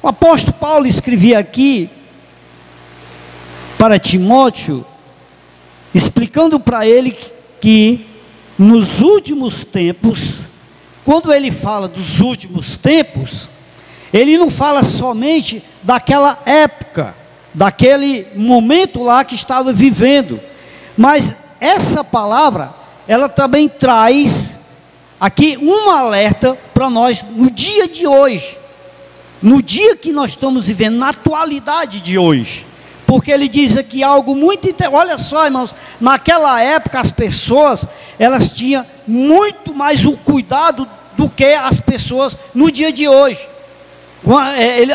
O apóstolo Paulo escrevia aqui para Timóteo, explicando para ele que nos últimos tempos, quando ele fala dos últimos tempos, ele não fala somente daquela época, daquele momento lá que estava vivendo, mas essa palavra, ela também traz aqui um alerta para nós no dia de hoje, no dia que nós estamos vivendo, na atualidade de hoje, porque ele diz aqui algo muito interessante. Olha só, irmãos, naquela época as pessoas, elas tinham muito mais o cuidado do que as pessoas no dia de hoje.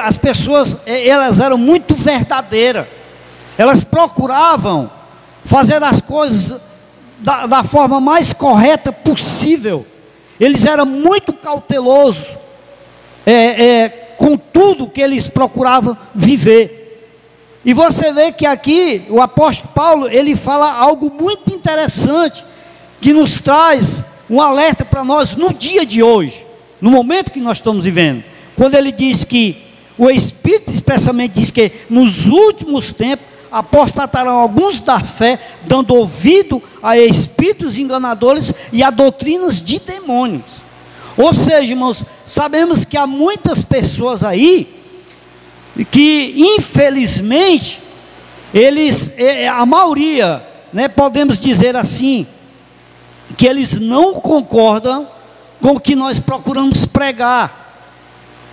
As pessoas, elas eram muito verdadeiras, elas procuravam fazer as coisas da forma mais correta possível, eles eram muito cautelosos com tudo que eles procuravam viver. E você vê que aqui o apóstolo Paulo, ele fala algo muito interessante, que nos traz um alerta para nós no dia de hoje, no momento que nós estamos vivendo, quando ele diz que o Espírito expressamente diz que nos últimos tempos apostatarão alguns da fé, dando ouvido a espíritos enganadores e a doutrinas de demônios. Ou seja, irmãos, sabemos que há muitas pessoas aí que infelizmente a maioria, podemos dizer assim, que eles não concordam com o que nós procuramos pregar.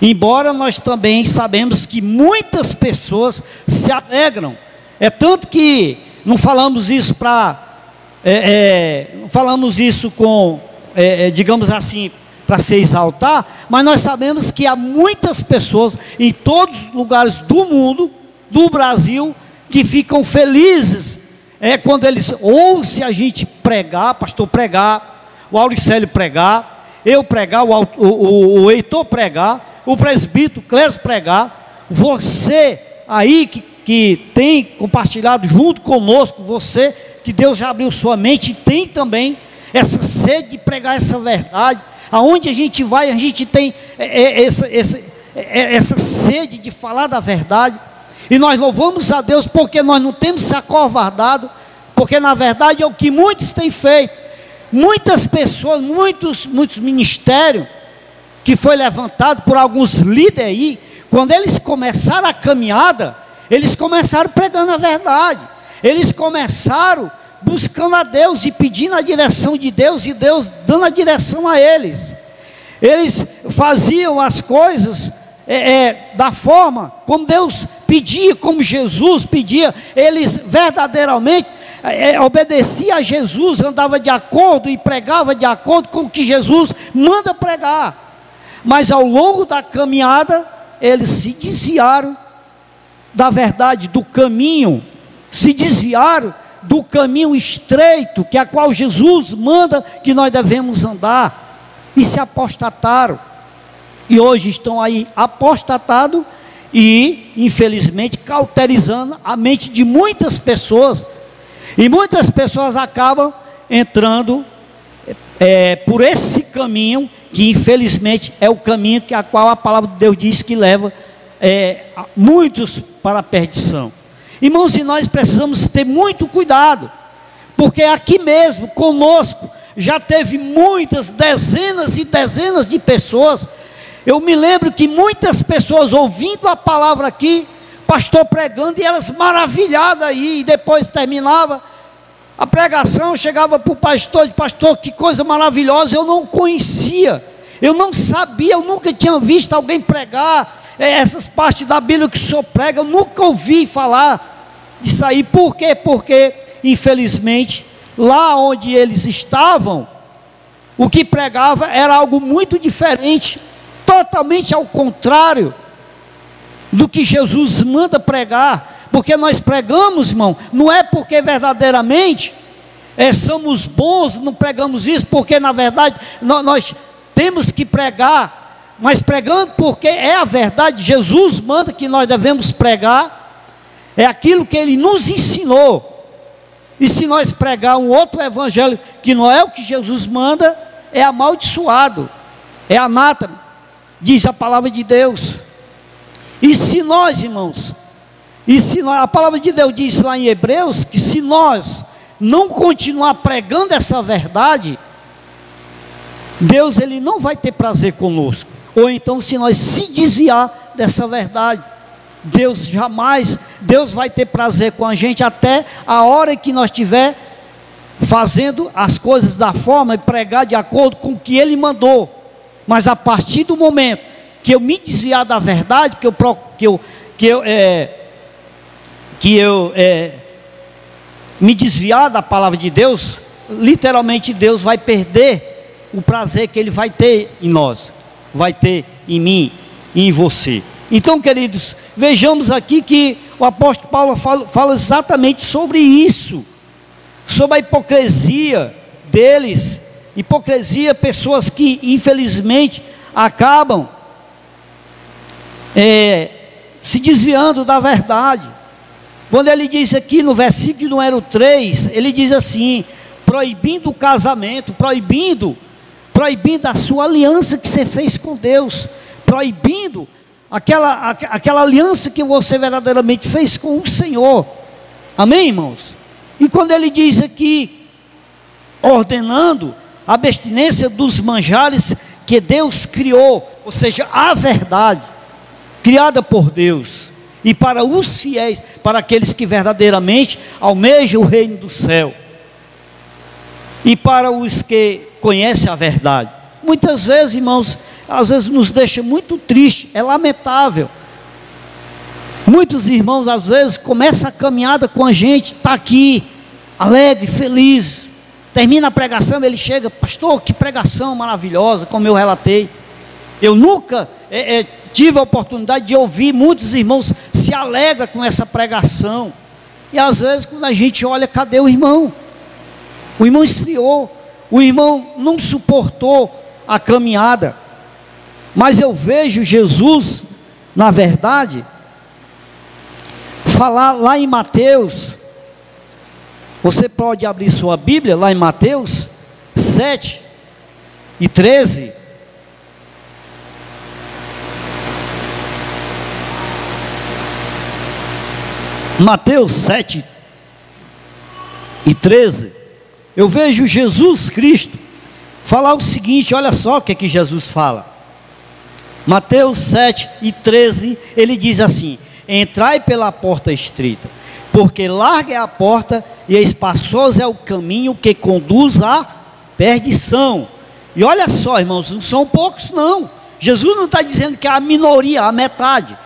Embora nós também sabemos que muitas pessoas se alegram. É tanto que não falamos isso não falamos isso com, digamos assim, para se exaltar, mas nós sabemos que há muitas pessoas em todos os lugares do mundo, do Brasil, que ficam felizes quando eles ouvem a gente pregar, pastor pregar, o Auricélio pregar, eu pregar, o Heitor pregar, o presbítero Clésio pregar, você aí que tem compartilhado junto conosco, você que Deus já abriu sua mente, tem também essa sede de pregar essa verdade. Aonde a gente vai, a gente tem essa sede de falar da verdade, e nós louvamos a Deus porque nós não temos se acovardado, porque na verdade é o que muitos têm feito. Muitas pessoas, muitos ministérios que foi levantado por alguns líderes aí, quando eles começaram a caminhada, eles começaram pregando a verdade, eles começaram buscando a Deus e pedindo a direção de Deus, e Deus dando a direção a eles. Eles faziam as coisas da forma como Deus pedia, como Jesus pedia. Eles verdadeiramente obedeciam a Jesus, andava de acordo e pregava de acordo com o que Jesus manda pregar. Mas ao longo da caminhada, eles se desviaram da verdade, do caminho, se desviaram do caminho estreito, que é a qual Jesus manda que nós devemos andar, e se apostataram, e hoje estão aí apostatados, e infelizmente cauterizando a mente de muitas pessoas, e muitas pessoas acabam entrando por esse caminho, que infelizmente é o caminho que a qual a palavra de Deus diz que leva muitos para a perdição. Irmãos, e nós precisamos ter muito cuidado, porque aqui mesmo, conosco, já teve muitas, dezenas e dezenas de pessoas. Eu me lembro que muitas pessoas ouvindo a palavra aqui, pastor pregando, e elas maravilhadas aí, e depois terminava a pregação, chegava para o pastor, pastor, que coisa maravilhosa, eu não conhecia, eu não sabia, eu nunca tinha visto alguém pregar essas partes da Bíblia que o senhor prega, eu nunca ouvi falar disso aí. Por quê? Porque infelizmente lá onde eles estavam, o que pregava era algo muito diferente, totalmente ao contrário do que Jesus manda pregar. Porque nós pregamos, irmão, não é porque verdadeiramente somos bons, não pregamos isso, porque na verdade nós temos que pregar, mas pregando porque é a verdade. Jesus manda que nós devemos pregar, é aquilo que Ele nos ensinou. E se nós pregar um outro evangelho que não é o que Jesus manda, é amaldiçoado, é anátema, diz a palavra de Deus. E se nós, irmãos, a palavra de Deus diz lá em Hebreus, que se nós não continuar pregando essa verdade, Deus ele não vai ter prazer conosco. Ou então se nós se desviar dessa verdade, Deus vai ter prazer com a gente até a hora que nós estiver fazendo as coisas da forma e pregar de acordo com o que Ele mandou. Mas a partir do momento que eu me desviar da verdade, me desviar da palavra de Deus, literalmente Deus vai perder o prazer que Ele vai ter em nós, vai ter em mim e em você. Então, queridos, vejamos aqui que o apóstolo Paulo fala exatamente sobre isso, sobre a hipocrisia deles. Hipocrisia, pessoas que infelizmente acabam se desviando da verdade. Quando ele diz aqui no versículo de número 3, ele diz assim: proibindo o casamento, proibindo a sua aliança que você fez com Deus, proibindo aquela aliança que você verdadeiramente fez com o Senhor. Amém, irmãos? E quando ele diz aqui, ordenando a abstinência dos manjares que Deus criou, ou seja, a verdade, criada por Deus, e para os fiéis, para aqueles que verdadeiramente almejam o reino do céu, e para os que conhecem a verdade. Muitas vezes, irmãos, às vezes nos deixa muito triste, é lamentável. Muitos irmãos às vezes começam a caminhada com a gente, está aqui, alegre, feliz, termina a pregação, ele chega: pastor, que pregação maravilhosa, como eu relatei. Eu nunca tive a oportunidade de ouvir muitos irmãos se alegram com essa pregação. E às vezes quando a gente olha, cadê o irmão? O irmão esfriou, o irmão não suportou a caminhada. Mas eu vejo Jesus, na verdade, falar lá em Mateus. Você pode abrir sua Bíblia lá em Mateus 7 e 13. Mateus 7 e 13. Eu vejo Jesus Cristo falar o seguinte, olha só o que é que Jesus fala. Mateus 7 e 13, ele diz assim: entrai pela porta estreita, porque larga é a porta e espaçoso é o caminho que conduz à perdição. E olha só, irmãos, não são poucos não. Jesus não está dizendo que é a minoria, a metade.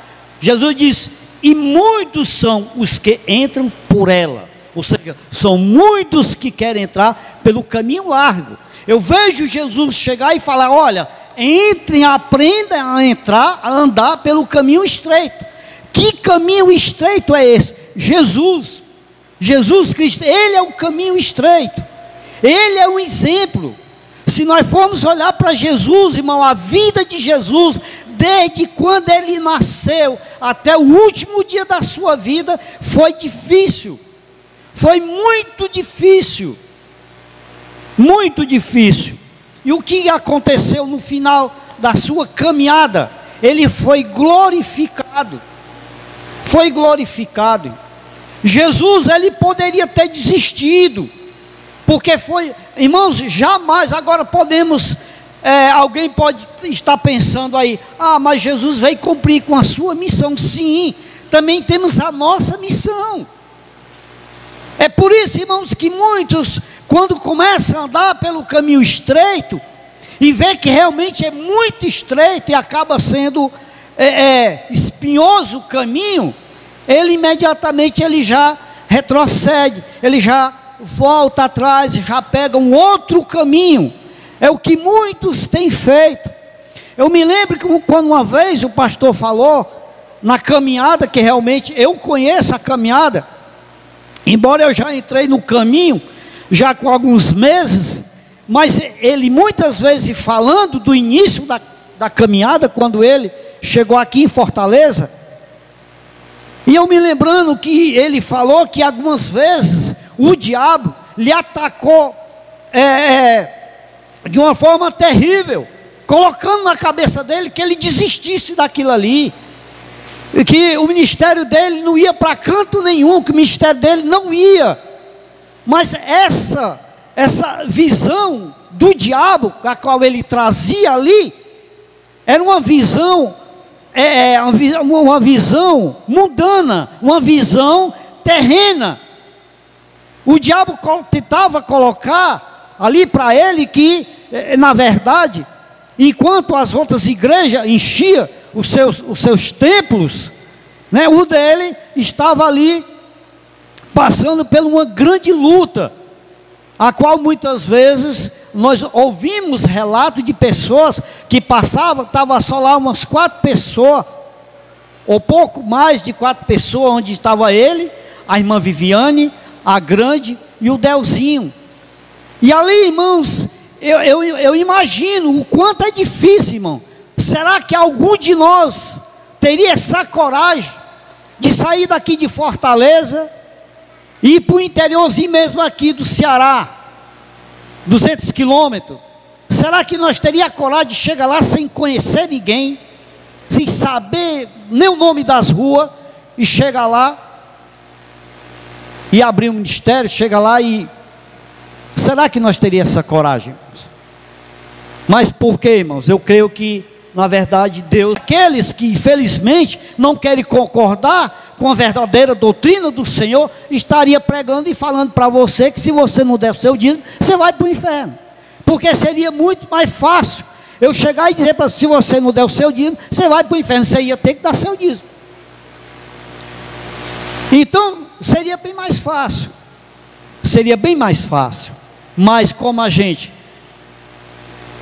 Jesus diz: e muitos são os que entram por ela. Ou seja, são muitos que querem entrar pelo caminho largo. Eu vejo Jesus chegar e falar: olha, entrem, aprendam a entrar, a andar pelo caminho estreito. Que caminho estreito é esse? Jesus Cristo, Ele é o caminho estreito, Ele é um exemplo. Se nós formos olhar para Jesus, irmão, a vida de Jesus, desde quando Ele nasceu até o último dia da sua vida, foi difícil, foi muito difícil, muito difícil. E o que aconteceu no final da sua caminhada? Ele foi glorificado. Foi glorificado. Jesus, ele poderia ter desistido, porque foi, irmãos, jamais. Agora podemos, alguém pode estar pensando aí: ah, mas Jesus veio cumprir com a sua missão. Sim, também temos a nossa missão. É por isso, irmãos, que muitos, quando começam a andar pelo caminho estreito, e vê que realmente é muito estreito e acaba sendo espinhoso o caminho, ele imediatamente já retrocede, ele já volta atrás, já pega um outro caminho. É o que muitos têm feito. Eu me lembro que quando uma vez o pastor falou na caminhada, que realmente eu conheço a caminhada, embora eu já entrei no caminho já com alguns meses, mas ele muitas vezes falando do início da caminhada, quando ele chegou aqui em Fortaleza, e eu me lembrando que ele falou que algumas vezes o diabo lhe atacou de uma forma terrível, colocando na cabeça dele que ele desistisse daquilo ali. que o ministério dele não ia para canto nenhum, que o ministério dele não ia. Mas essa visão do diabo, a qual ele trazia ali, era uma visão, uma visão mundana, uma visão terrena. O diabo tentava colocar ali para ele que, na verdade, enquanto as outras igrejas enchiam os seus templos, né, o dele estava ali passando por uma grande luta, a qual muitas vezes nós ouvimos relatos de pessoas que passavam, estava só lá umas 4 pessoas, ou pouco mais de 4 pessoas, onde estava ele, a irmã Viviane, a grande e o Delzinho. E ali, irmãos, eu imagino o quanto é difícil, irmão. Será que algum de nós teria essa coragem de sair daqui de Fortaleza e ir para o interiorzinho mesmo aqui do Ceará, 200 quilômetros? Será que nós teríamos a coragem de chegar lá sem conhecer ninguém, sem saber nem o nome das ruas, e chegar lá e abrir um ministério, chega lá e... Será que nós teríamos essa coragem, irmãos? Mas por quê, irmãos? Eu creio que, na verdade, Deus... Aqueles que, infelizmente, não querem concordar com a verdadeira doutrina do Senhor, estaria pregando e falando para você que se você não der o seu dízimo, você vai para o inferno. Porque seria muito mais fácil eu chegar e dizer para você, se você não der o seu dízimo, você vai para o inferno. Você ia ter que dar seu dízimo. Então, seria bem mais fácil. Seria bem mais fácil. Mas como a gente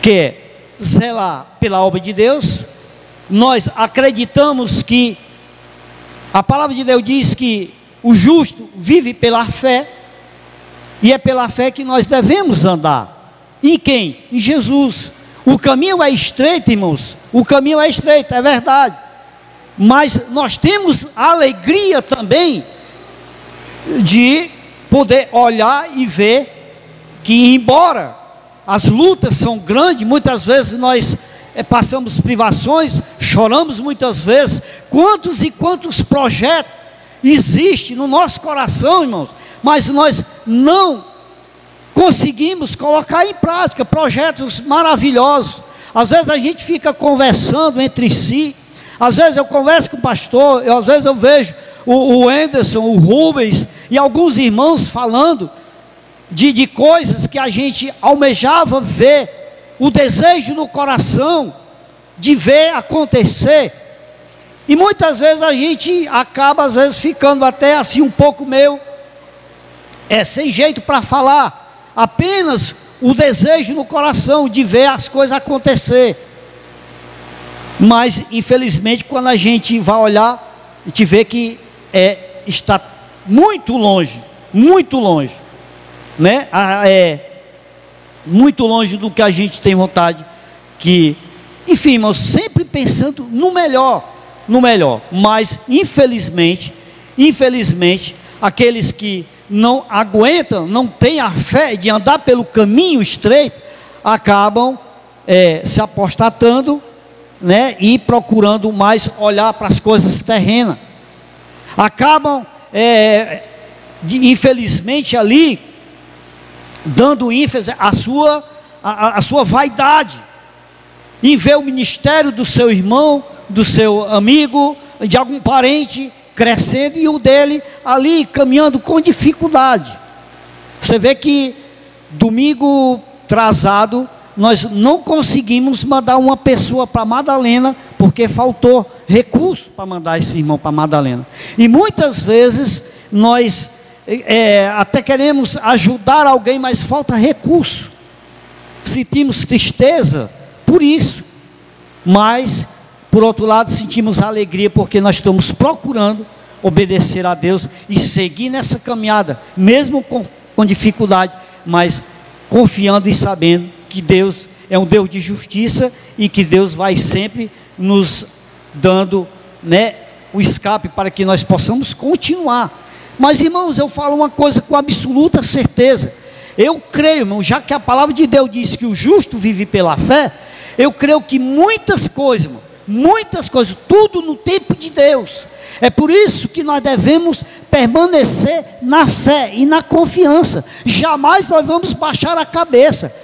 quer zelar pela obra de Deus, nós acreditamos que a palavra de Deus diz que o justo vive pela fé, e é pela fé que nós devemos andar. Em quem? Em Jesus. O caminho é estreito, irmãos, o caminho é estreito, é verdade, mas nós temos a alegria também de poder olhar e ver que, embora as lutas são grandes, muitas vezes nós passamos privações, choramos muitas vezes, quantos e quantos projetos existem no nosso coração, irmãos, mas nós não conseguimos colocar em prática projetos maravilhosos. Às vezes a gente fica conversando entre si, às vezes eu converso com o pastor, às vezes eu vejo o Anderson, o Rubens e alguns irmãos falando de coisas que a gente almejava ver, o desejo no coração de ver acontecer, e muitas vezes a gente acaba às vezes ficando até assim um pouco meio sem jeito para falar, apenas o desejo no coração de ver as coisas acontecer. Mas infelizmente, quando a gente vai olhar, a gente vê que está muito longe, né? Muito longe do que a gente tem vontade. Que, enfim, irmãos, sempre pensando no melhor, mas infelizmente, aqueles que não aguentam, não têm a fé de andar pelo caminho estreito, acabam se apostatando, né, e procurando mais olhar para as coisas terrenas, acabam infelizmente ali dando ênfase à sua vaidade, em ver o ministério do seu irmão, do seu amigo, de algum parente crescendo, e o dele ali caminhando com dificuldade. Você vê que domingo atrasado nós não conseguimos mandar uma pessoa para Madalena, porque faltou recurso para mandar esse irmão para Madalena. E muitas vezes nós até queremos ajudar alguém, mas falta recurso. Sentimos tristeza por isso, mas por outro lado sentimos alegria, porque nós estamos procurando obedecer a Deus e seguir nessa caminhada, mesmo com dificuldade, mas confiando e sabendo que Deus é um Deus de justiça, e que Deus vai sempre nos dando, né, o escape para que nós possamos continuar. Mas, irmãos, eu falo uma coisa com absoluta certeza. Eu creio, irmão, já que a palavra de Deus diz que o justo vive pela fé, eu creio que muitas coisas, irmão, muitas coisas, tudo no tempo de Deus. É por isso que nós devemos permanecer na fé e na confiança. Jamais nós vamos baixar a cabeça.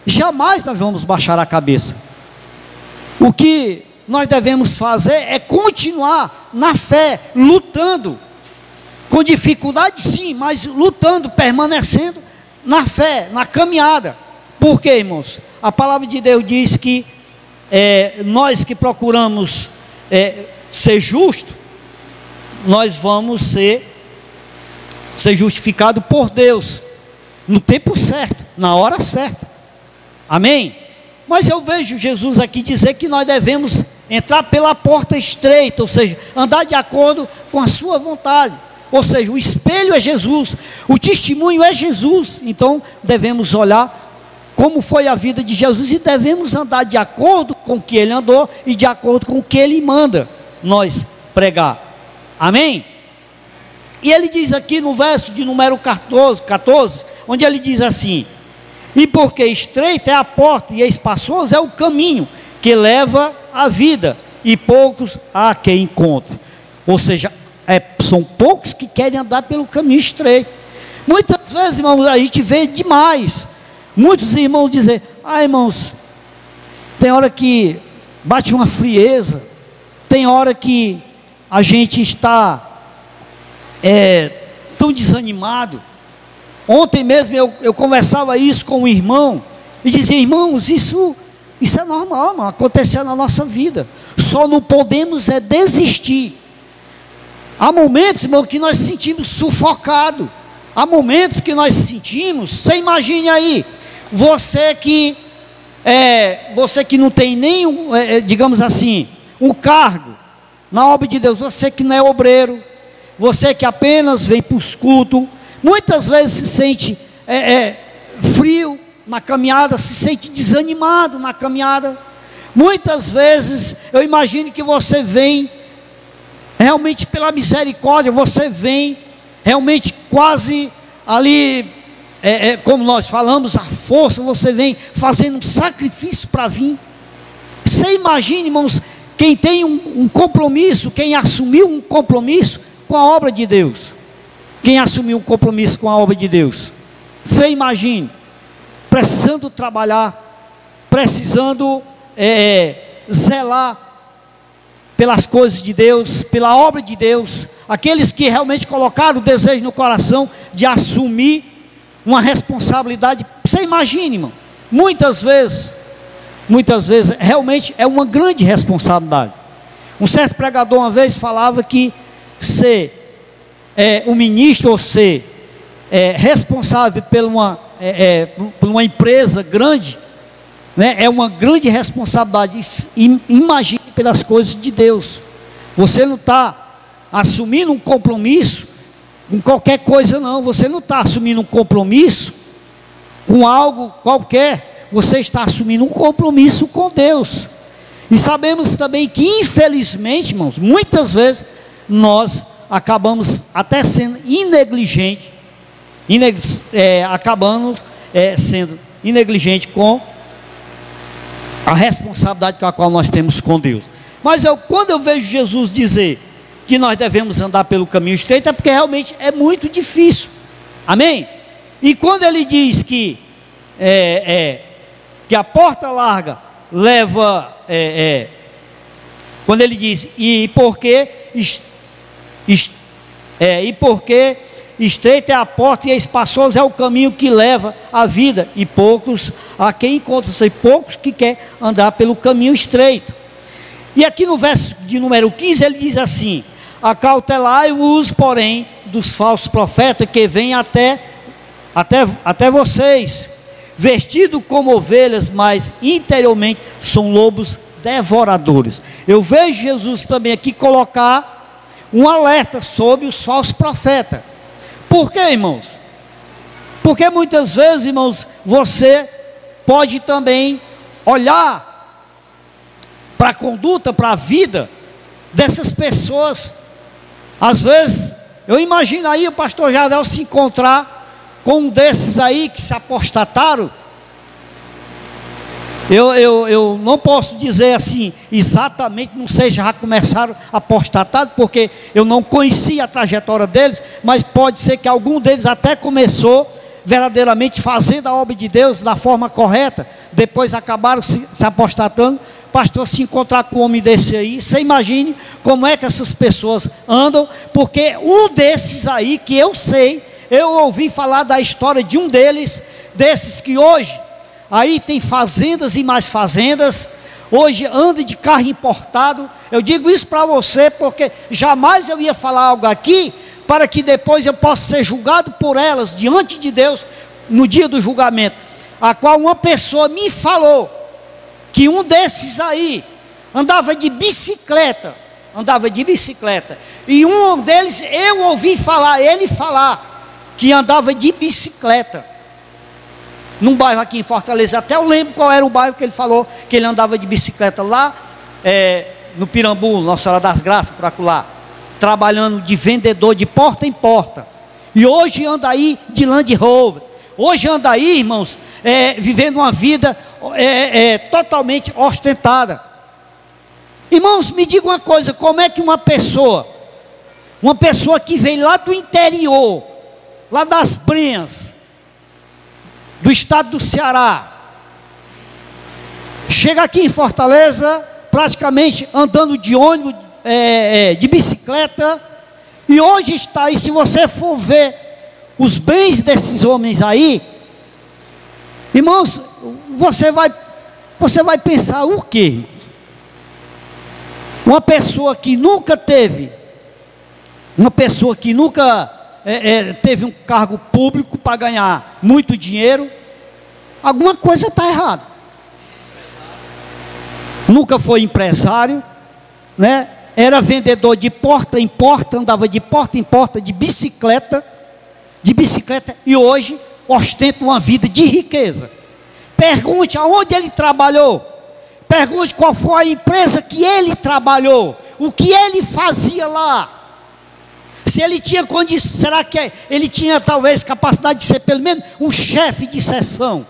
Jamais nós vamos baixar a cabeça. O que nós devemos fazer é continuar na fé, lutando, com dificuldade sim, mas lutando, permanecendo na fé, na caminhada. Por quê, irmãos? A palavra de Deus diz que nós que procuramos ser justos, nós vamos ser justificados por Deus, no tempo certo, na hora certa. Amém? Mas eu vejo Jesus aqui dizer que nós devemos entrar pela porta estreita, ou seja, andar de acordo com a sua vontade. Ou seja, o espelho é Jesus, o testemunho é Jesus. Então devemos olhar como foi a vida de Jesus e devemos andar de acordo com o que ele andou e de acordo com o que ele manda nós pregar. Amém? E ele diz aqui no verso de número 14, onde ele diz assim: e porque estreita é a porta e espaçoso é o caminho que leva à vida, e poucos há quem encontre. Ou seja, são poucos que querem andar pelo caminho estreito. Muitas vezes, irmãos, a gente vê demais muitos irmãos dizer: irmãos, tem hora que bate uma frieza, tem hora que a gente está tão desanimado. Ontem mesmo eu conversava isso com um irmão e dizia: irmãos, isso é normal, irmão, acontecer na nossa vida. Só não podemos desistir. Há momentos, irmão, que nós sentimos sufocado. Há momentos que nós sentimos. Você imagine aí, você que não tem nenhum, digamos assim, um cargo na obra de Deus, você que não é obreiro, você que apenas vem para os cultos, muitas vezes se sente frio na caminhada, se sente desanimado na caminhada. Muitas vezes eu imagino que você vem realmente pela misericórdia, você vem realmente quase ali, como nós falamos, a força, você vem fazendo um sacrifício para vir. Você imagina, irmãos, quem tem um compromisso, quem assumiu um compromisso com a obra de Deus, quem assumiu um compromisso com a obra de Deus, você imagine, precisando trabalhar, precisando zelar pelas coisas de Deus, pela obra de Deus, aqueles que realmente colocaram o desejo no coração de assumir uma responsabilidade. Você imagine, irmão, muitas vezes realmente é uma grande responsabilidade. Um certo pregador uma vez falava que ser um ministro ou ser responsável por uma empresa grande, né, é uma grande responsabilidade. Imagine pelas coisas de Deus. Você não está assumindo um compromisso com qualquer coisa, não. Você não está assumindo um compromisso com algo qualquer. Você está assumindo um compromisso com Deus. E sabemos também que, infelizmente, irmãos, muitas vezes nós acabamos até sendo negligentes, acabamos sendo negligentes com a responsabilidade com a qual nós temos com Deus. Mas quando eu vejo Jesus dizer que nós devemos andar pelo caminho estreito, é porque realmente é muito difícil. Amém? E quando ele diz que a porta larga leva, quando ele diz e porque estreita é a porta e espaçoso é o caminho que leva à vida, e poucos a quem encontra, ou seja, poucos que quer andar pelo caminho estreito. E aqui no verso de número 15 ele diz assim: acautelai-vos, porém, dos falsos profetas que vêm até vocês, vestidos como ovelhas, mas interiormente são lobos devoradores. Eu vejo Jesus também aqui colocar um alerta sobre os falsos profetas. Por quê, irmãos? Porque muitas vezes, irmãos, você pode também olhar para a conduta, para a vida dessas pessoas. Às vezes, eu imagino aí o pastor Jardel se encontrar com um desses aí que se apostataram, Eu não posso dizer assim, exatamente, não sei se já começaram apostatado, porque eu não conhecia a trajetória deles, mas pode ser que algum deles até começou verdadeiramente fazendo a obra de Deus da forma correta, depois acabaram se apostatando. Pastor, se encontrar com um homem desse aí, você imagine como é que essas pessoas andam, porque um desses aí, que eu sei, eu ouvi falar da história de um deles, desses que hoje, aí tem fazendas e mais fazendas, hoje anda de carro importado. Eu digo isso para você, porque jamais eu ia falar algo aqui, para que depois eu possa ser julgado por elas, diante de Deus, no dia do julgamento, a qual uma pessoa me falou, que um desses aí, andava de bicicleta, e um deles, eu ouvi falar, ele falar, que andava de bicicleta, num bairro aqui em Fortaleza. Até eu lembro qual era o bairro que ele falou, que ele andava de bicicleta lá, no Pirambu, Nossa Senhora das Graças, por acolá, trabalhando de vendedor de porta em porta, e hoje anda aí de Land Rover, hoje anda aí, irmãos, vivendo uma vida totalmente ostentada. Irmãos, me diga uma coisa, como é que uma pessoa que veio lá do interior, lá das Brenhas, do estado do Ceará, chega aqui em Fortaleza, praticamente andando de ônibus, de bicicleta, e hoje está aí, se você for ver os bens desses homens aí, irmãos, você vai pensar o quê? Uma pessoa que nunca teve teve um cargo público para ganhar muito dinheiro, alguma coisa está errada. Nunca foi empresário, né? Era vendedor de porta em porta, andava de porta em porta de bicicleta, e hoje ostenta uma vida de riqueza. Pergunte aonde ele trabalhou, pergunte qual foi a empresa que ele trabalhou, o que ele fazia lá, se ele tinha condição, será que ele tinha talvez capacidade de ser pelo menos um chefe de seção,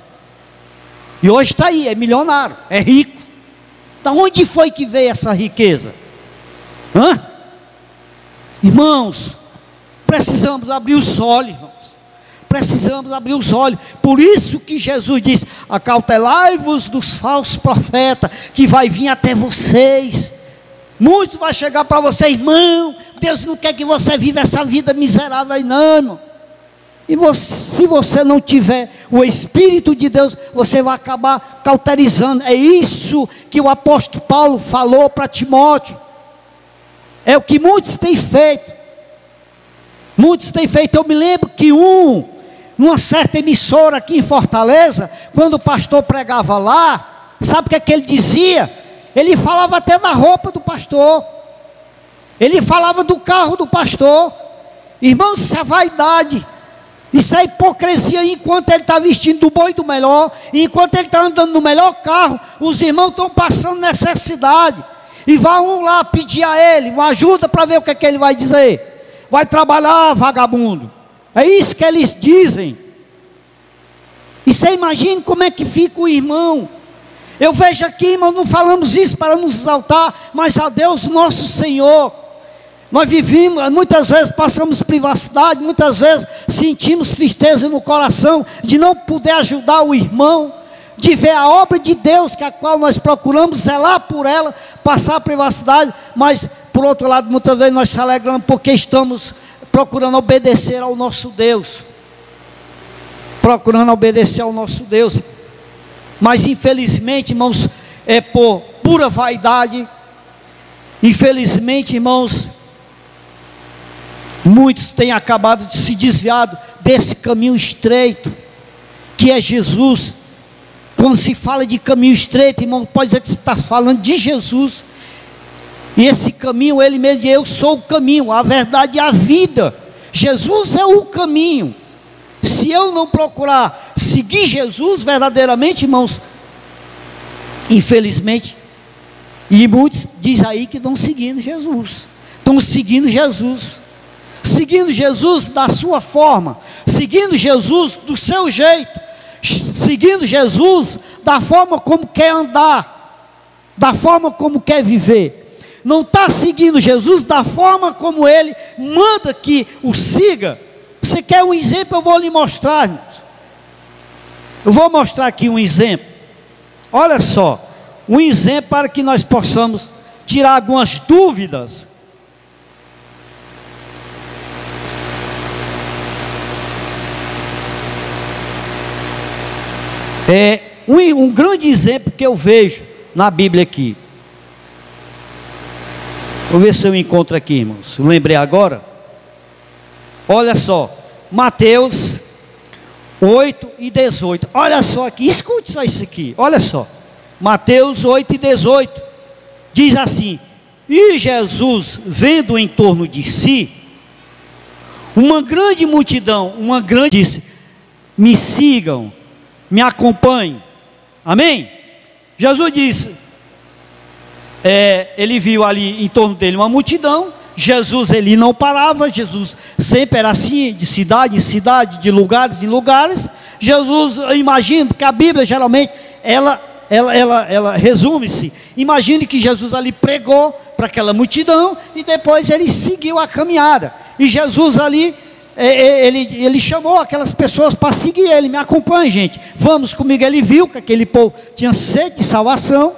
e hoje está aí, é milionário, é rico. Então onde foi que veio essa riqueza? Irmãos, precisamos abrir os olhos, irmãos. Precisamos abrir os olhos. Por isso que Jesus diz: acautelai-vos dos falsos profetas, que vai vir até vocês. Muitos vai chegar para você, irmão, Deus não quer que você viva essa vida miserável aí não, irmão. E se você não tiver o Espírito de Deus, você vai acabar cauterizando. É isso que o apóstolo Paulo falou para Timóteo. É o que muitos têm feito. Eu me lembro que numa certa emissora aqui em Fortaleza, quando o pastor pregava lá, sabe o que ele dizia? Ele falava até da roupa do pastor, ele falava do carro do pastor. Irmão, isso é vaidade, isso é hipocrisia. Enquanto ele está vestindo do bom e do melhor, enquanto ele está andando no melhor carro, os irmãos estão passando necessidade, e vão lá pedir a ele uma ajuda para ver o que é que ele vai dizer. Vai trabalhar, vagabundo. É isso que eles dizem. E você imagina como é que fica o irmão. Eu vejo aqui, irmão, não falamos isso para nos exaltar, mas a Deus nosso Senhor. Nós vivemos, muitas vezes passamos privacidade, muitas vezes sentimos tristeza no coração de não poder ajudar o irmão, de ver a obra de Deus, que a qual nós procuramos zelar por ela, passar a privacidade, mas por outro lado, muitas vezes nós se alegramos porque estamos procurando obedecer ao nosso Deus, mas infelizmente, irmãos, é por pura vaidade. Infelizmente, irmãos, muitos têm acabado de se desviar desse caminho estreito, que é Jesus. Quando se fala de caminho estreito, irmão, pode dizer que você está falando de Jesus. E esse caminho, ele mesmo diz: eu sou o caminho, a verdade e a vida. Jesus é o caminho. Se eu não procurar seguir Jesus verdadeiramente, irmãos, infelizmente, e muitos dizem aí que estão seguindo Jesus, seguindo Jesus da sua forma, seguindo Jesus do seu jeito, seguindo Jesus da forma como quer andar, da forma como quer viver. Não está seguindo Jesus da forma como Ele manda que o siga. Você quer um exemplo? Eu vou lhe mostrar, irmãos. Eu vou mostrar aqui um exemplo. Olha só, um exemplo para que nós possamos tirar algumas dúvidas. Um grande exemplo que eu vejo na Bíblia aqui. Vou ver se eu encontro aqui, irmãos. Eu lembrei agora. Olha só, Mateus 8 e 18. Olha só aqui, escute só isso aqui. Olha só, Mateus 8 e 18. Diz assim: e Jesus, vendo em torno de si uma grande multidão, disse: me sigam, me acompanhem. Amém? Jesus disse, ele viu ali em torno dele uma multidão. Jesus, ele não parava. Jesus sempre era assim, de cidade em cidade, de lugares em lugares. Jesus, eu imagino, porque a Bíblia geralmente ela resume-se. Imagine que Jesus ali pregou para aquela multidão e depois ele seguiu a caminhada. E Jesus ali, ele chamou aquelas pessoas para seguir ele. Me acompanhe, gente, vamos comigo. Ele viu que aquele povo tinha sede de salvação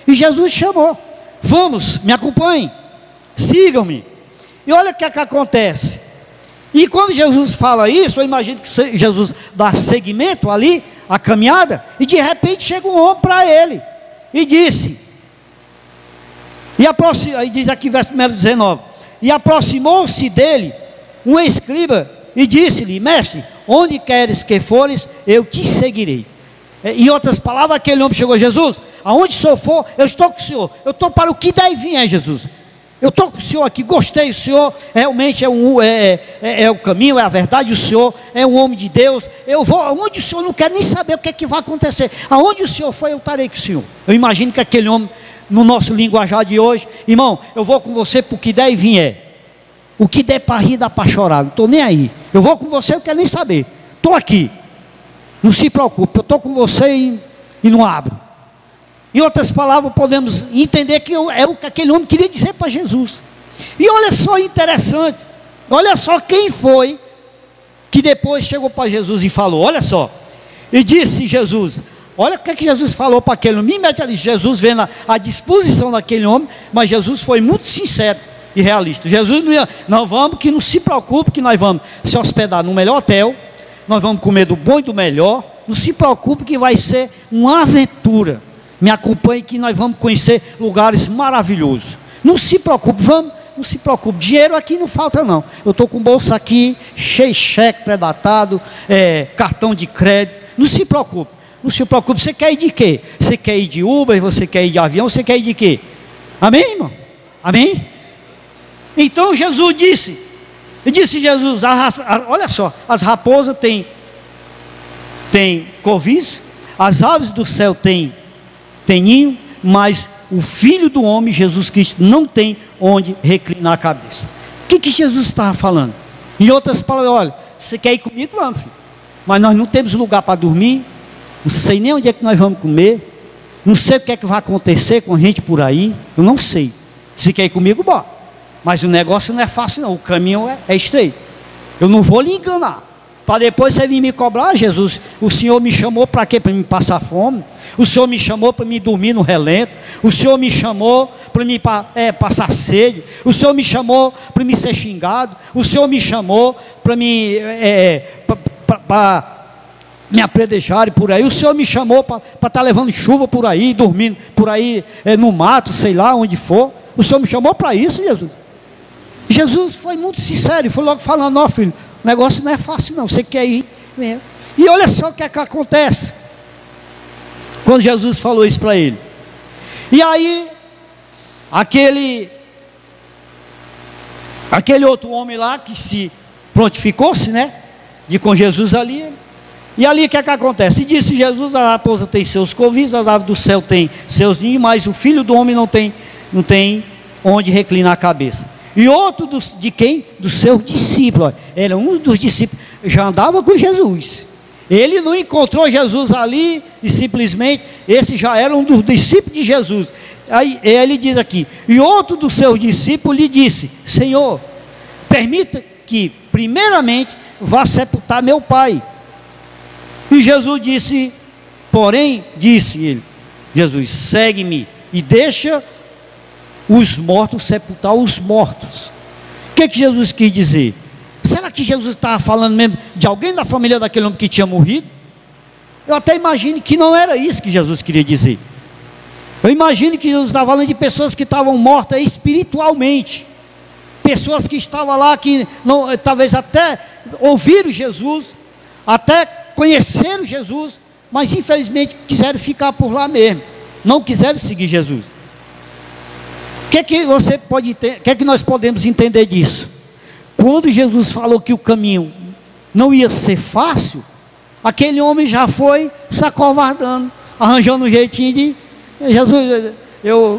e Jesus chamou: vamos, me acompanhem, sigam-me. E olha o que acontece. E quando Jesus fala isso, eu imagino que Jesus dá seguimento ali à caminhada, e de repente chega um homem para ele e disse, aí diz aqui verso 19: e aproximou-se dele um escriba e disse-lhe: mestre, onde queres que fores, eu te seguirei. Em outras palavras, aquele homem chegou: Jesus, aonde o senhor for, eu estou com o senhor. Eu estou para o que daí vier, Jesus. Eu estou com o senhor aqui, gostei. O senhor realmente é o caminho, é a verdade. O senhor é um homem de Deus. Eu vou aonde o senhor, não quero nem saber o que é que vai acontecer. Aonde o senhor for, eu estarei com o senhor. Eu imagino que aquele homem, no nosso linguajar de hoje: irmão, eu vou com você para o que der e vier. O que der para rir, dá para chorar, não estou nem aí. Eu vou com você, eu quero nem saber. Estou aqui, não se preocupe, eu estou com você e não abro. Em outras palavras, podemos entender que é o que aquele homem queria dizer para Jesus. E olha só interessante, olha só quem foi que depois chegou para Jesus e falou. Olha só, e disse Jesus, olha o que é que Jesus falou para aquele homem. Imediatamente Jesus vendo a disposição daquele homem, mas Jesus foi muito sincero e realista. Jesus não ia, não, vamos, que não se preocupe, que nós vamos se hospedar no melhor hotel, nós vamos comer do bom e do melhor. Não se preocupe que vai ser uma aventura. Me acompanhe que nós vamos conhecer lugares maravilhosos. Não se preocupe, vamos, não se preocupe. Dinheiro aqui não falta não. Eu estou com bolsa aqui, cheio de cheque pré-datado, cartão de crédito. Não se preocupe, não se preocupe. Você quer ir de quê? Você quer ir de Uber, você quer ir de avião, você quer ir de quê? Amém, irmão? Amém? Então Jesus disse Jesus, olha só, as raposas têm covis, as aves do céu têm ninho, mas o Filho do Homem, Jesus Cristo, não tem onde reclinar a cabeça. O que Jesus estava falando? Em outras palavras, olha, você quer ir comigo? Vamos, filho. Mas nós não temos lugar para dormir, não sei nem onde é que nós vamos comer, não sei o que é que vai acontecer com a gente por aí, eu não sei. Se quer ir comigo, bora. Mas o negócio não é fácil não, o caminho é estreito. Eu não vou lhe enganar, para depois você vir me cobrar. Jesus, o Senhor me chamou para quê? Para me passar fome? O Senhor me chamou para me dormir no relento? O Senhor me chamou para me passar sede? O Senhor me chamou para me ser xingado? O Senhor me chamou para me apredejar por aí? O Senhor me chamou para estar levando chuva por aí, dormindo por aí no mato, sei lá onde for? O Senhor me chamou para isso, Jesus? Jesus foi muito sincero e foi logo falando: ó, filho, o negócio não é fácil não, você quer ir mesmo. E olha só o que é que acontece quando Jesus falou isso para ele. E aí aquele outro homem lá que se prontificou-se, né, de com Jesus ali. E ali o que é que acontece? E disse Jesus: a raposa tem seus covis, as aves do céu têm seus ninhos, mas o Filho do Homem não tem onde reclinar a cabeça. E outro de quem? Dos seus discípulos. Era um dos discípulos, já andava com Jesus. Ele não encontrou Jesus ali e simplesmente, esse já era um dos discípulos de Jesus. Aí ele diz aqui, e outro dos seus discípulos lhe disse: Senhor, permita que primeiramente vá sepultar meu pai. E Jesus disse, porém, disse ele, Jesus, segue-me e deixa os mortos sepultar os mortos. O que Jesus quis dizer? Será que Jesus estava falando mesmo de alguém da família daquele homem que tinha morrido? Eu até imagino que não era isso que Jesus queria dizer. Eu imagino que Jesus estava falando de pessoas que estavam mortas espiritualmente, pessoas que estavam lá, que não, talvez até ouviram Jesus, até conheceram Jesus, mas infelizmente quiseram ficar por lá mesmo, não quiseram seguir Jesus. O que você pode entender? O que é que nós podemos entender disso? Quando Jesus falou que o caminho não ia ser fácil, aquele homem já foi se acovardando, arranjando um jeitinho de Jesus,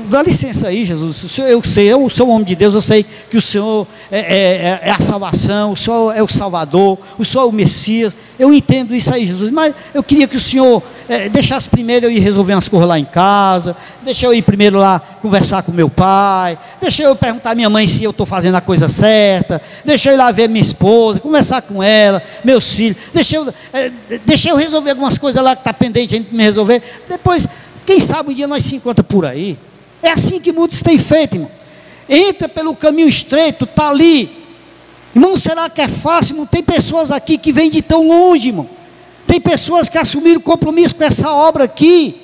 dá licença aí, Jesus, eu sei, eu sou um homem de Deus, eu sei que o Senhor é a salvação, o Senhor é o Salvador, o Senhor é o Messias, eu entendo isso aí, Jesus, mas eu queria que o Senhor deixasse primeiro eu ir resolver umas coisas lá em casa, deixa eu ir primeiro lá conversar com meu pai, deixa eu perguntar à minha mãe se eu estou fazendo a coisa certa, deixa eu ir lá ver minha esposa, conversar com ela, meus filhos, deixa eu resolver algumas coisas lá que está pendente de me resolver, depois, quem sabe um dia nós se encontramos por aí. É assim que muitos têm feito, irmão. Entra pelo caminho estreito, está ali. Irmão, será que é fácil, irmão? Tem pessoas aqui que vêm de tão longe, irmão. Tem pessoas que assumiram compromisso com essa obra aqui,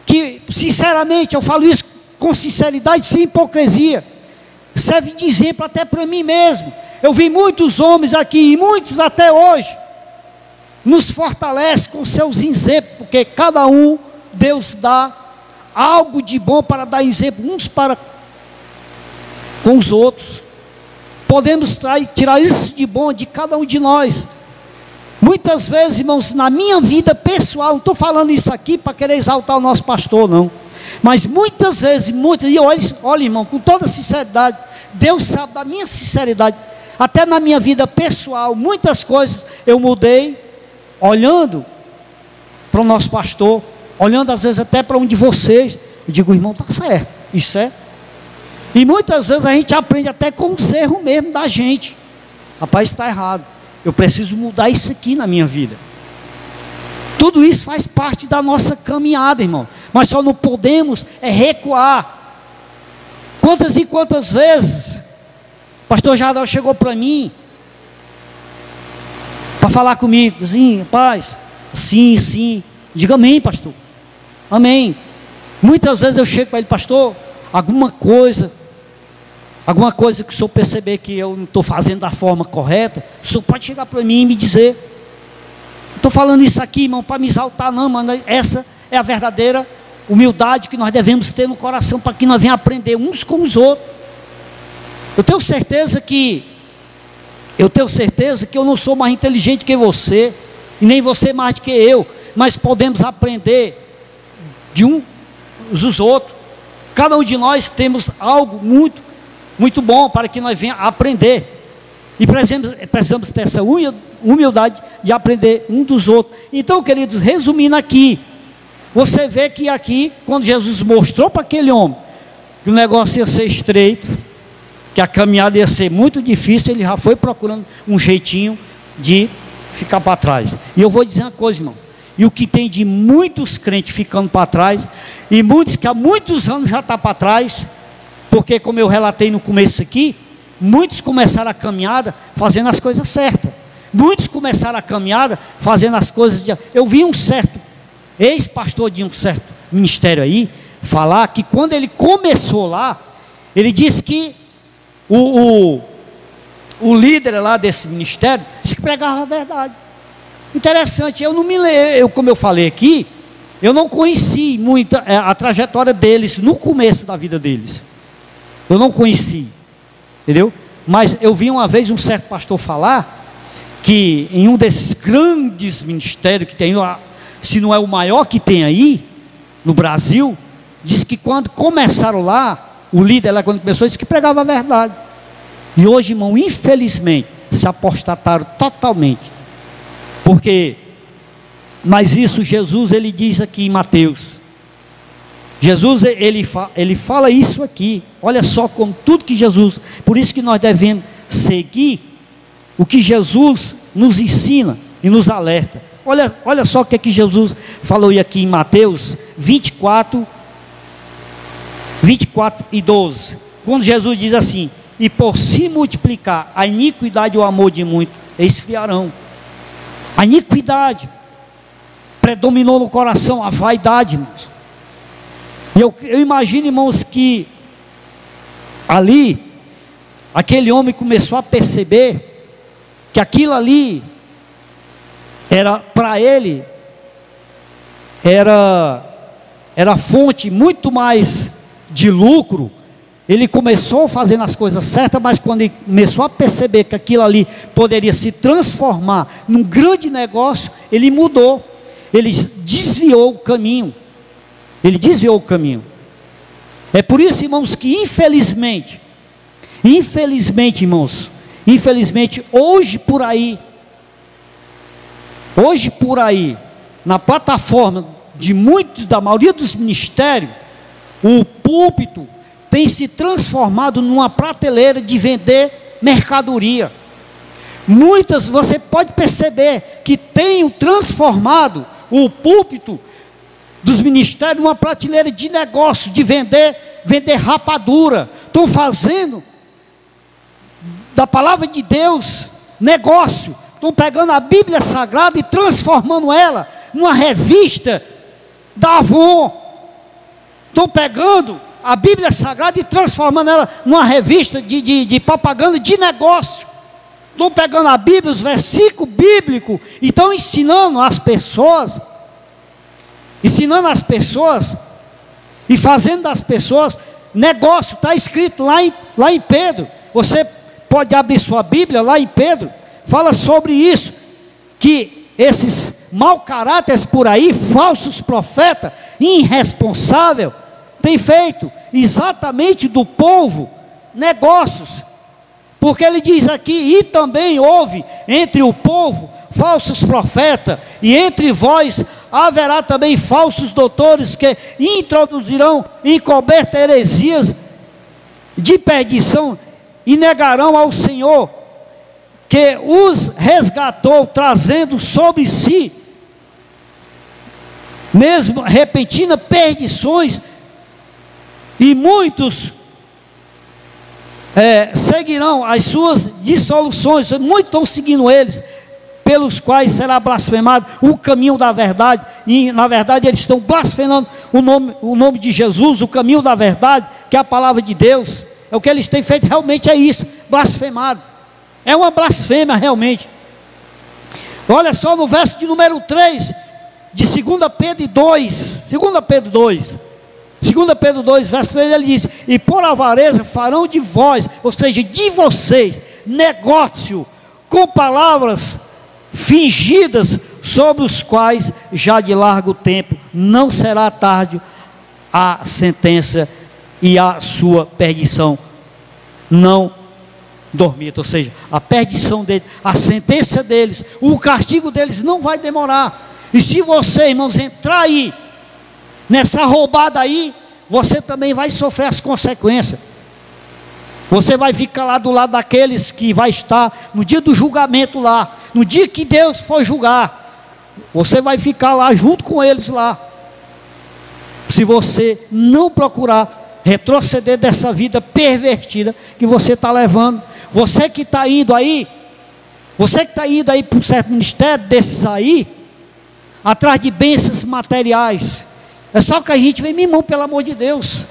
que sinceramente, eu falo isso com sinceridade, sem hipocrisia, serve de exemplo até para mim mesmo. Eu vi muitos homens aqui, e muitos até hoje, nos fortalece com seus exemplos, porque cada um, Deus dá algo de bom para dar exemplo uns para com os outros. Podemos tirar isso de bom de cada um de nós. Muitas vezes, irmãos, na minha vida pessoal, não estou falando isso aqui para querer exaltar o nosso pastor, não, mas muitas vezes, e olha, irmão, com toda sinceridade, Deus sabe da minha sinceridade, até na minha vida pessoal, muitas coisas eu mudei, olhando para o nosso pastor, olhando às vezes até para um de vocês, eu digo, irmão, está certo, isso é. E muitas vezes a gente aprende até com os erros mesmo da gente. Rapaz, está errado, eu preciso mudar isso aqui na minha vida. Tudo isso faz parte da nossa caminhada, irmão, mas só não podemos recuar. Quantas e quantas vezes o pastor Jadal chegou para mim para falar comigo, assim, rapaz, sim, diga amém, pastor. Amém. Muitas vezes eu chego para ele, pastor, alguma coisa que o senhor perceber que eu não estou fazendo da forma correta, o senhor pode chegar para mim e me dizer. Não estou falando isso aqui, irmão, para me exaltar, não, mas essa é a verdadeira humildade que nós devemos ter no coração, para que nós venhamos aprender uns com os outros. Eu tenho certeza que eu não sou mais inteligente que você, e nem você mais do que eu, mas podemos aprender de uns dos outros. Cada um de nós temos algo muito, muito bom para que nós venhamos aprender, e precisamos ter essa humildade de aprender um dos outros. Então, queridos, resumindo aqui, você vê que aqui, quando Jesus mostrou para aquele homem que o negócio ia ser estreito, que a caminhada ia ser muito difícil, ele já foi procurando um jeitinho de ficar para trás. E eu vou dizer uma coisa, irmão, e o que tem de muitos crentes ficando para trás, e muitos que há muitos anos já estão para trás, porque como eu relatei no começo aqui, muitos começaram a caminhada fazendo as coisas certas, muitos começaram a caminhada fazendo as coisas, eu vi um certo ex-pastor de um certo ministério aí, falar que quando ele começou lá, ele disse que o líder lá desse ministério, disse que pregava a verdade. Interessante, eu não me lembro, como eu falei aqui, eu não conheci muito a trajetória deles no começo da vida deles, eu não conheci, entendeu? Mas eu vi uma vez um certo pastor falar, que em um desses grandes ministérios que tem, se não é o maior que tem aí, no Brasil, diz que quando começaram lá, o líder lá quando começou, disse que pregava a verdade, e hoje, irmão, infelizmente, se apostataram totalmente, porque Mas isso Jesus, ele diz aqui em Mateus. Jesus, ele fala isso aqui. Olha só como tudo que Jesus, por isso que nós devemos seguir o que Jesus nos ensina e nos alerta. Olha só o que é que Jesus falou aqui em Mateus 24 e 12. Quando Jesus diz assim: e por se multiplicar a iniquidade e o amor de muitos, esfriarão. A iniquidade predominou no coração, a vaidade, irmãos. E eu imagino, irmãos, que ali, aquele homem começou a perceber que aquilo ali, para ele, era fonte muito mais de lucro. Ele começou fazendo as coisas certas, mas quando ele começou a perceber que aquilo ali poderia se transformar num grande negócio, ele mudou, ele desviou o caminho. É por isso, irmãos, que infelizmente, irmãos, hoje por aí, na plataforma da maioria dos ministérios, o púlpito tem se transformado numa prateleira de vender mercadoria. Muitas, você pode perceber que tem transformado o púlpito dos ministérios numa prateleira de negócio, de vender rapadura. Estão fazendo da palavra de Deus negócio. Estão pegando a Bíblia Sagrada e transformando ela numa revista da Avon. Estão pegando a Bíblia Sagrada e transformando ela numa revista de propaganda de negócio. Estão pegando a Bíblia, os versículos bíblicos, e estão ensinando as pessoas e fazendo das pessoas negócio. Está escrito lá em Pedro. Você pode abrir sua Bíblia lá em Pedro, fala sobre isso, que esses mau caráteres por aí, falsos profetas, irresponsáveis, têm feito exatamente do povo negócios. Porque ele diz aqui: e também houve entre o povo falsos profetas, e entre vós haverá também falsos doutores, que introduzirão encobertas heresias de perdição, e negarão ao Senhor, que os resgatou, trazendo sobre si mesmo repentina perdições, e muitos seguirão as suas dissoluções. Muitos estão seguindo eles, pelos quais será blasfemado o caminho da verdade. E na verdade eles estão blasfemando o nome de Jesus, o caminho da verdade, que é a palavra de Deus. É o que eles têm feito, realmente é isso, blasfemado. É uma blasfêmia realmente. Olha só no verso de número 3 de 2 Pedro 2, 2 Pedro 2, verso 3, ele diz: e por avareza farão de vós, ou seja, de vocês, negócio com palavras fingidas, sobre os quais já de largo tempo não será tarde a sentença, e a sua perdição não dormir. Ou seja, a perdição deles, a sentença deles, o castigo deles não vai demorar. E se você, irmãos, entrar aí nessa roubada aí, você também vai sofrer as consequências. Você vai ficar lá do lado daqueles que vai estar no dia do julgamento lá, no dia que Deus for julgar, você vai ficar lá junto com eles lá, se você não procurar retroceder dessa vida pervertida que você está levando. Você que está indo aí para um certo ministério desses aí, atrás de bênçãos materiais, é só que a gente vem, meu irmão, pelo amor de Deus,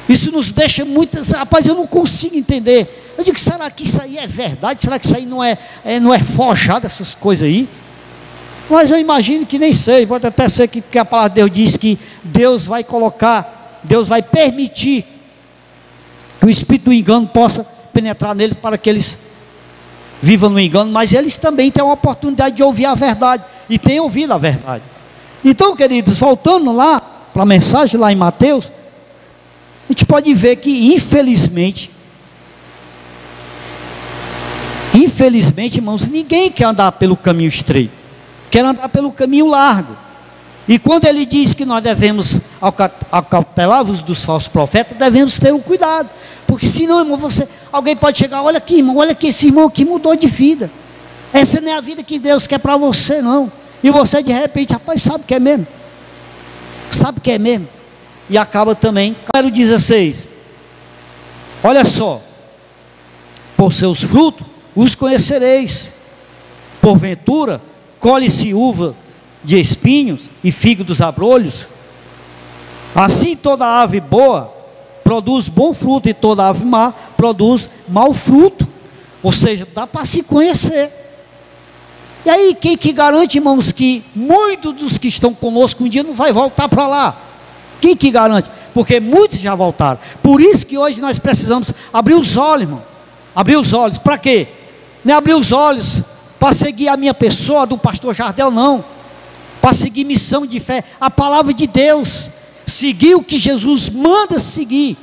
isso nos deixa muito, rapaz, eu não consigo entender. Eu digo: será que isso aí é verdade? Será que isso aí não é forjado, essas coisas aí? Mas eu imagino que nem sei. Pode até ser que a palavra de Deus diz que Deus vai permitir que o espírito do engano possa penetrar neles, para que eles vivam no engano. Mas eles também têm uma oportunidade de ouvir a verdade, e têm ouvido a verdade. Então, queridos, voltando lá para a mensagem lá em Mateus, a gente pode ver que infelizmente, irmãos, ninguém quer andar pelo caminho estreito. quer andar pelo caminho largo. E quando ele diz que nós devemos acautelar-vos dos falsos profetas, devemos ter um cuidado. Porque senão, irmão, alguém pode chegar, olha aqui, irmão, olha que esse irmão aqui mudou de vida. Essa não é a vida que Deus quer para você, não. E você de repente, rapaz, sabe que é mesmo? Sabe que é mesmo? E acaba também. Número 16. Olha só. Por seus frutos os conhecereis. Porventura, colhe-se uva de espinhos e figo dos abrolhos? Assim toda ave boa produz bom fruto, e toda ave má produz mau fruto. Ou seja, dá para se conhecer. E aí, quem que garante, irmãos, que muitos dos que estão conosco um dia não vai voltar para lá? Quem que garante? Porque muitos já voltaram. Por isso que hoje nós precisamos abrir os olhos, irmão. Abrir os olhos, para quê? Não é abrir os olhos para seguir a minha pessoa, do pastor Jardel, não. Para seguir missão de fé, a palavra de Deus. Seguir o que Jesus manda seguir.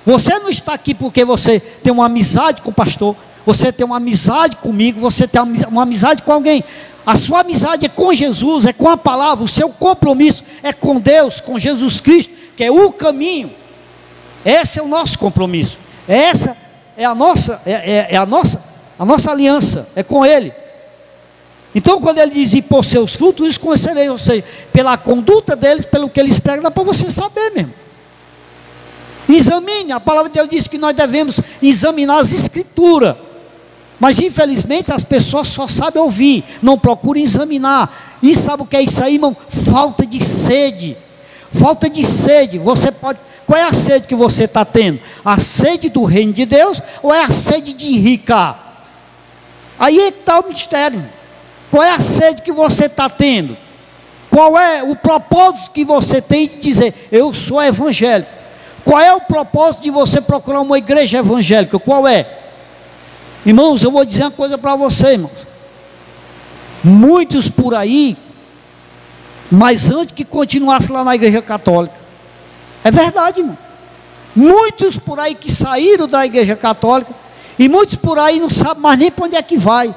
Você não está aqui porque você tem uma amizade com o pastor, você tem uma amizade comigo, você tem uma amizade com alguém. A sua amizade é com Jesus, é com a palavra. O seu compromisso é com Deus, com Jesus Cristo, que é o caminho. Esse é o nosso compromisso. Essa é a nossa aliança, é com Ele. Então, quando ele diz, e por seus frutos os conhecereis, ou seja, pela conduta deles, pelo que eles pregam, dá para você saber mesmo. Examine, a palavra de Deus diz que nós devemos examinar as escrituras. Mas infelizmente as pessoas só sabem ouvir, não procuram examinar. E sabe o que é isso aí, irmão? Falta de sede. Falta de sede. Você pode. Qual é a sede que você está tendo? A sede do reino de Deus ou é a sede de enricar? Aí é que está o mistério. Qual é a sede que você está tendo? Qual é o propósito que você tem de dizer, eu sou evangélico? Qual é o propósito de você procurar uma igreja evangélica? Qual é? Irmãos, eu vou dizer uma coisa para você, irmãos. Muitos por aí, mas antes que continuasse lá na igreja católica. É verdade, irmão. Muitos por aí que saíram da igreja católica, e muitos por aí não sabem mais nem para onde é que vai.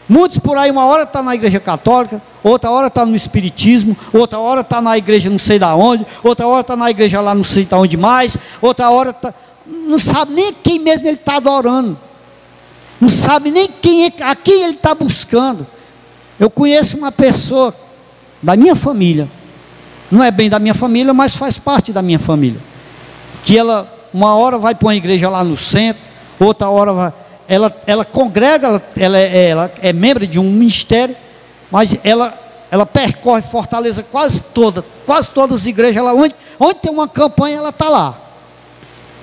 Muitos por aí, uma hora está na igreja católica, outra hora está no espiritismo, outra hora está na igreja não sei da onde, outra hora está na igreja lá não sei de onde mais, outra hora não sabe nem quem mesmo ele está adorando, não sabe nem a quem ele está buscando. Eu conheço uma pessoa da minha família, não é bem da minha família, mas faz parte da minha família, que ela uma hora vai para uma igreja lá no centro, outra hora vai... Ela congrega, ela é membro de um ministério, mas ela percorre Fortaleza quase todas as igrejas, onde tem uma campanha, ela está lá.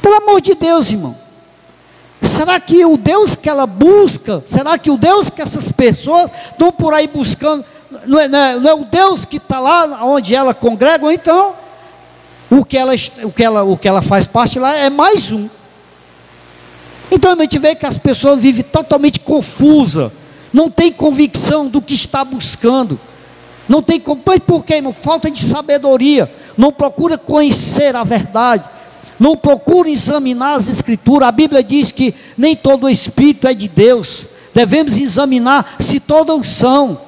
Pelo amor de Deus, irmão, será que o Deus que ela busca, será que o Deus que essas pessoas estão por aí buscando, não é o Deus que está lá onde ela congrega? Ou então, o que ela faz parte lá é mais um. Então a gente vê que as pessoas vivem totalmente confusas, não tem convicção do que está buscando, não tem, mas por quê, irmão? Falta de sabedoria, não procura conhecer a verdade, não procura examinar as escrituras. A Bíblia diz que nem todo o Espírito é de Deus, devemos examinar se todos são,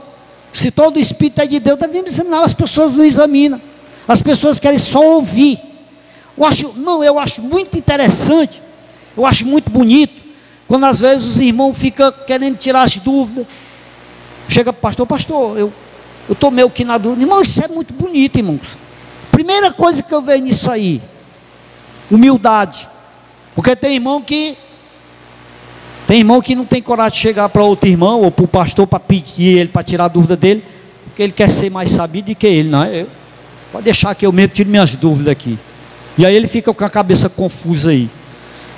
se todo o Espírito é de Deus, devemos examinar. As pessoas não examinam, as pessoas querem só ouvir. Eu acho muito interessante, eu acho muito bonito, quando às vezes os irmãos ficam querendo tirar as dúvidas. Chega para o pastor, eu estou meio que na dúvida. Irmão, isso é muito bonito, irmãos. Primeira coisa que eu vejo nisso aí, humildade. Porque tem irmão que não tem coragem de chegar para outro irmão, ou para o pastor, para pedir ele, para tirar a dúvida dele, porque ele quer ser mais sabido do que ele. Não é? Pode deixar que eu mesmo tire minhas dúvidas aqui. E aí ele fica com a cabeça confusa aí.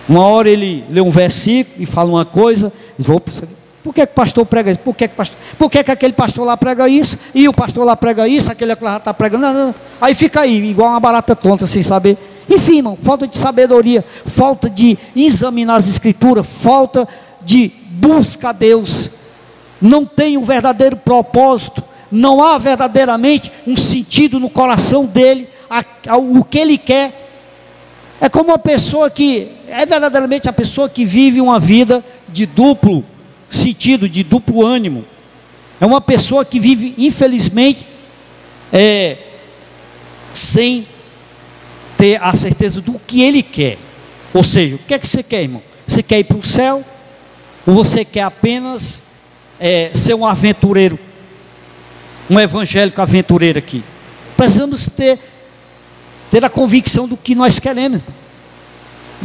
Uma hora ele lê um versículo e fala uma coisa, diz, por que o pastor prega isso? Por que aquele pastor lá prega isso? E o pastor lá prega isso, aquele lá está pregando. Não. Aí fica aí, igual uma barata tonta, sem saber. Enfim, irmão, falta de sabedoria, falta de examinar as escrituras, falta de busca a Deus. Não tem um verdadeiro propósito, não há verdadeiramente um sentido no coração dele, o que ele quer. É como uma pessoa que, é verdadeiramente a pessoa que vive uma vida de duplo sentido, de duplo ânimo. É uma pessoa que vive, infelizmente, sem ter a certeza do que ele quer. Ou seja, o que é que você quer, irmão? Você quer ir para o céu? Ou você quer apenas ser um aventureiro? Um evangélico aventureiro aqui? Precisamos ter a convicção do que nós queremos.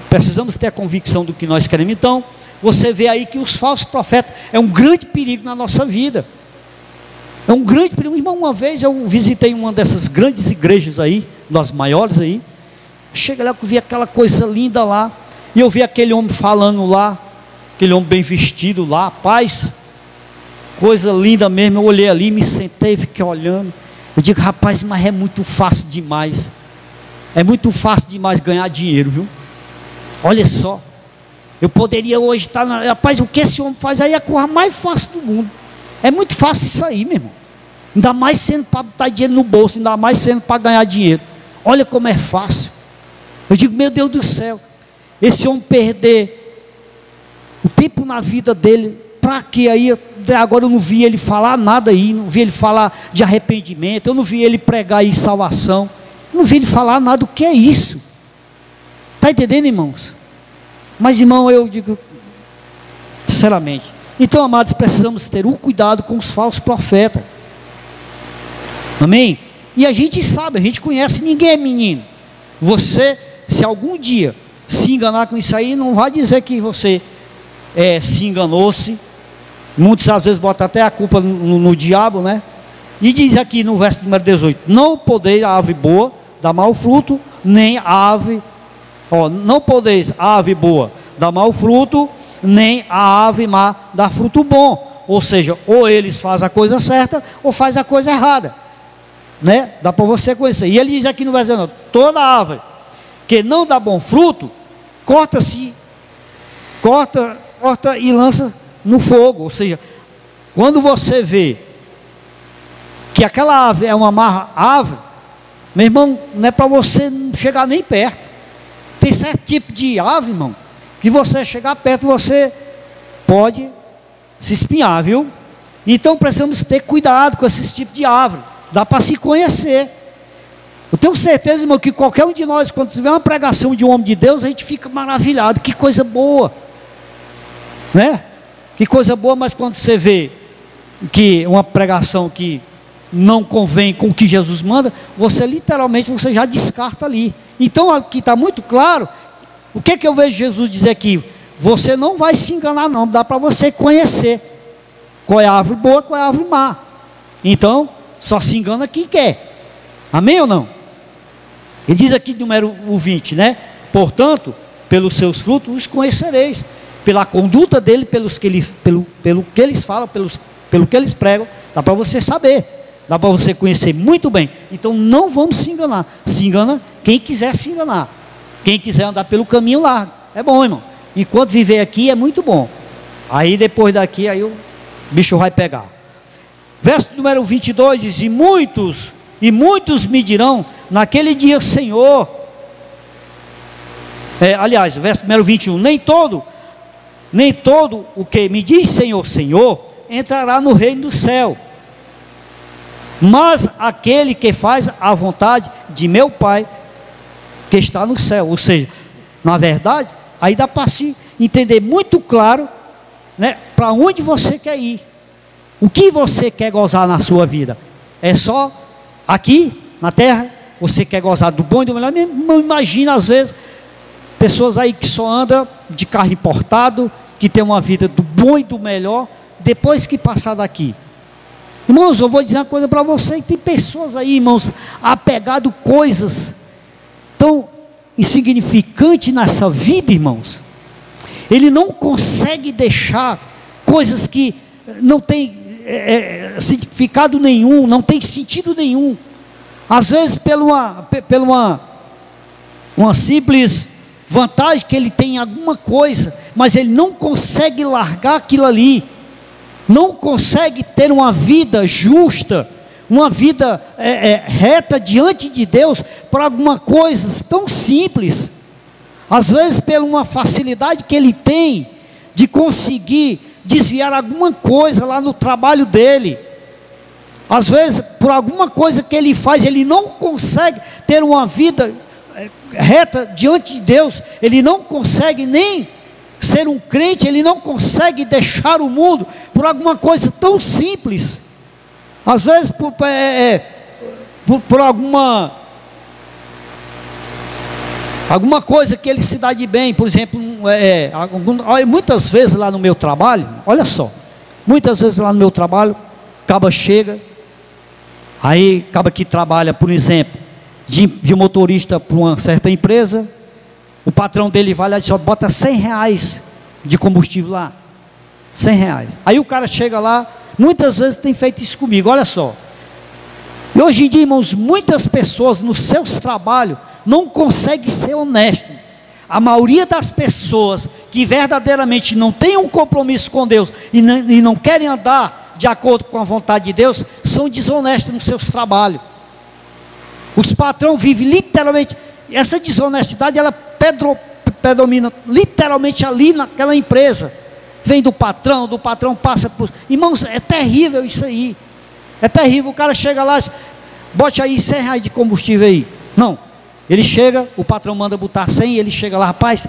Precisamos ter a convicção do que nós queremos. Então, você vê aí que os falsos profetas é um grande perigo na nossa vida. É um grande perigo. Irmão, uma vez eu visitei uma dessas grandes igrejas aí, das maiores aí. Chega lá, eu vi aquela coisa linda lá, e eu vi aquele homem falando lá, aquele homem bem vestido lá, paz, coisa linda mesmo. Eu olhei ali, me sentei, fiquei olhando. Eu digo, rapaz, mas é muito fácil demais. É muito fácil demais ganhar dinheiro, viu? Olha só, eu poderia hoje estar rapaz, o que esse homem faz aí é a coisa mais fácil do mundo. É muito fácil isso aí, meu irmão. Ainda mais sendo para botar dinheiro no bolso, ainda mais sendo para ganhar dinheiro. Olha como é fácil. Eu digo, meu Deus do céu, esse homem perder o tempo na vida dele, para que aí, agora eu não vi ele falar nada aí, não vi ele falar de arrependimento, eu não vi ele pregar aí salvação, eu não vi ele falar nada. O que é isso? Está entendendo, irmãos? Mas, irmão, eu digo, sinceramente, então, amados, precisamos ter um cuidado com os falsos profetas. Amém? E a gente sabe, a gente conhece, ninguém é menino. Você, se algum dia se enganar com isso aí, não vai dizer que você se enganou-se. Muitos às vezes botam até a culpa no diabo, né? E diz aqui no verso número 18: não podeis a árvore boa dar mau fruto, nem a ave, não podeis a árvore boa dar mau fruto, nem a ave má dar fruto bom. Ou seja, ou eles fazem a coisa certa, ou faz a coisa errada, né? Dá para você conhecer. E ele diz aqui no verso 19: toda árvore que não dá bom fruto, corta e lança no fogo. Ou seja, quando você vê que aquela ave é uma má ave, meu irmão, não é para você chegar nem perto. Tem certo tipo de ave, irmão, que você chegar perto, você pode se espinhar, viu? Então precisamos ter cuidado com esse tipo de árvore. Dá para se conhecer. Eu tenho certeza, irmão, que qualquer um de nós, quando tiver uma pregação de um homem de Deus, a gente fica maravilhado. Que coisa boa, né? Que coisa boa. Mas quando você vê que uma pregação que não convém com o que Jesus manda, você literalmente já descarta ali. Então aqui está muito claro. O que eu vejo Jesus dizer aqui? Você não vai se enganar não, dá para você conhecer qual é a árvore boa, qual é a árvore má. Então, só se engana quem quer. Amém ou não? Ele diz aqui, número 20, né? Portanto, pelos seus frutos os conhecereis. Pela conduta dele, pelo que eles falam, pelo que eles pregam, dá para você saber. Dá para você conhecer muito bem. Então não vamos se enganar. Se engana quem quiser se enganar. Quem quiser andar pelo caminho largo. É bom, irmão. Enquanto viver aqui é muito bom. Aí depois daqui, aí o bicho vai pegar. Verso número 22 diz: e muitos me dirão naquele dia, Senhor. Aliás, verso número 21: nem todo o que me diz Senhor, Senhor, entrará no reino do céu, mas aquele que faz a vontade de meu Pai que está no céu. Ou seja, na verdade, aí dá para se entender muito claro, né, para onde você quer ir, o que você quer gozar na sua vida. É só aqui na terra? Você quer gozar do bom e do melhor? Imagina às vezes pessoas aí que só andam de carro importado, que tem uma vida do bom e do melhor, depois que passar daqui. Irmãos, eu vou dizer uma coisa para você, que tem pessoas aí, irmãos, apegado coisas tão insignificantes nessa vida, irmãos. Ele não consegue deixar coisas que não tem significado nenhum, não tem sentido nenhum. Às vezes pela uma simples vantagem que ele tem em alguma coisa, mas ele não consegue largar aquilo ali. Não consegue ter uma vida justa, uma vida reta diante de Deus, por alguma coisa tão simples. Às vezes, por uma facilidade que ele tem de conseguir desviar alguma coisa lá no trabalho dele. Às vezes, por alguma coisa que ele faz, ele não consegue ter uma vida reta diante de Deus, ele não consegue nem ser um crente, ele não consegue deixar o mundo por alguma coisa tão simples. Às vezes por alguma coisa que ele se dá de bem. Por exemplo, muitas vezes lá no meu trabalho, olha só, muitas vezes lá no meu trabalho, acaba chega, aí acaba que trabalha, por exemplo, de motorista para uma certa empresa, o patrão dele vai lá e diz, ó, bota R$100 de combustível lá, R$100. Aí o cara chega lá, muitas vezes tem feito isso comigo, olha só. E hoje em dia, irmãos, muitas pessoas nos seus trabalhos não conseguem ser honestos. A maioria das pessoas que verdadeiramente não têm um compromisso com Deus e não querem andar de acordo com a vontade de Deus, são desonestos nos seus trabalhos. Os patrões vivem literalmente, essa desonestidade ela predomina literalmente ali naquela empresa. Vem do patrão passa por... Irmãos, é terrível isso aí. É terrível, o cara chega lá, bote aí R$100 de combustível aí. Não, ele chega, o patrão manda botar 100, ele chega lá, rapaz,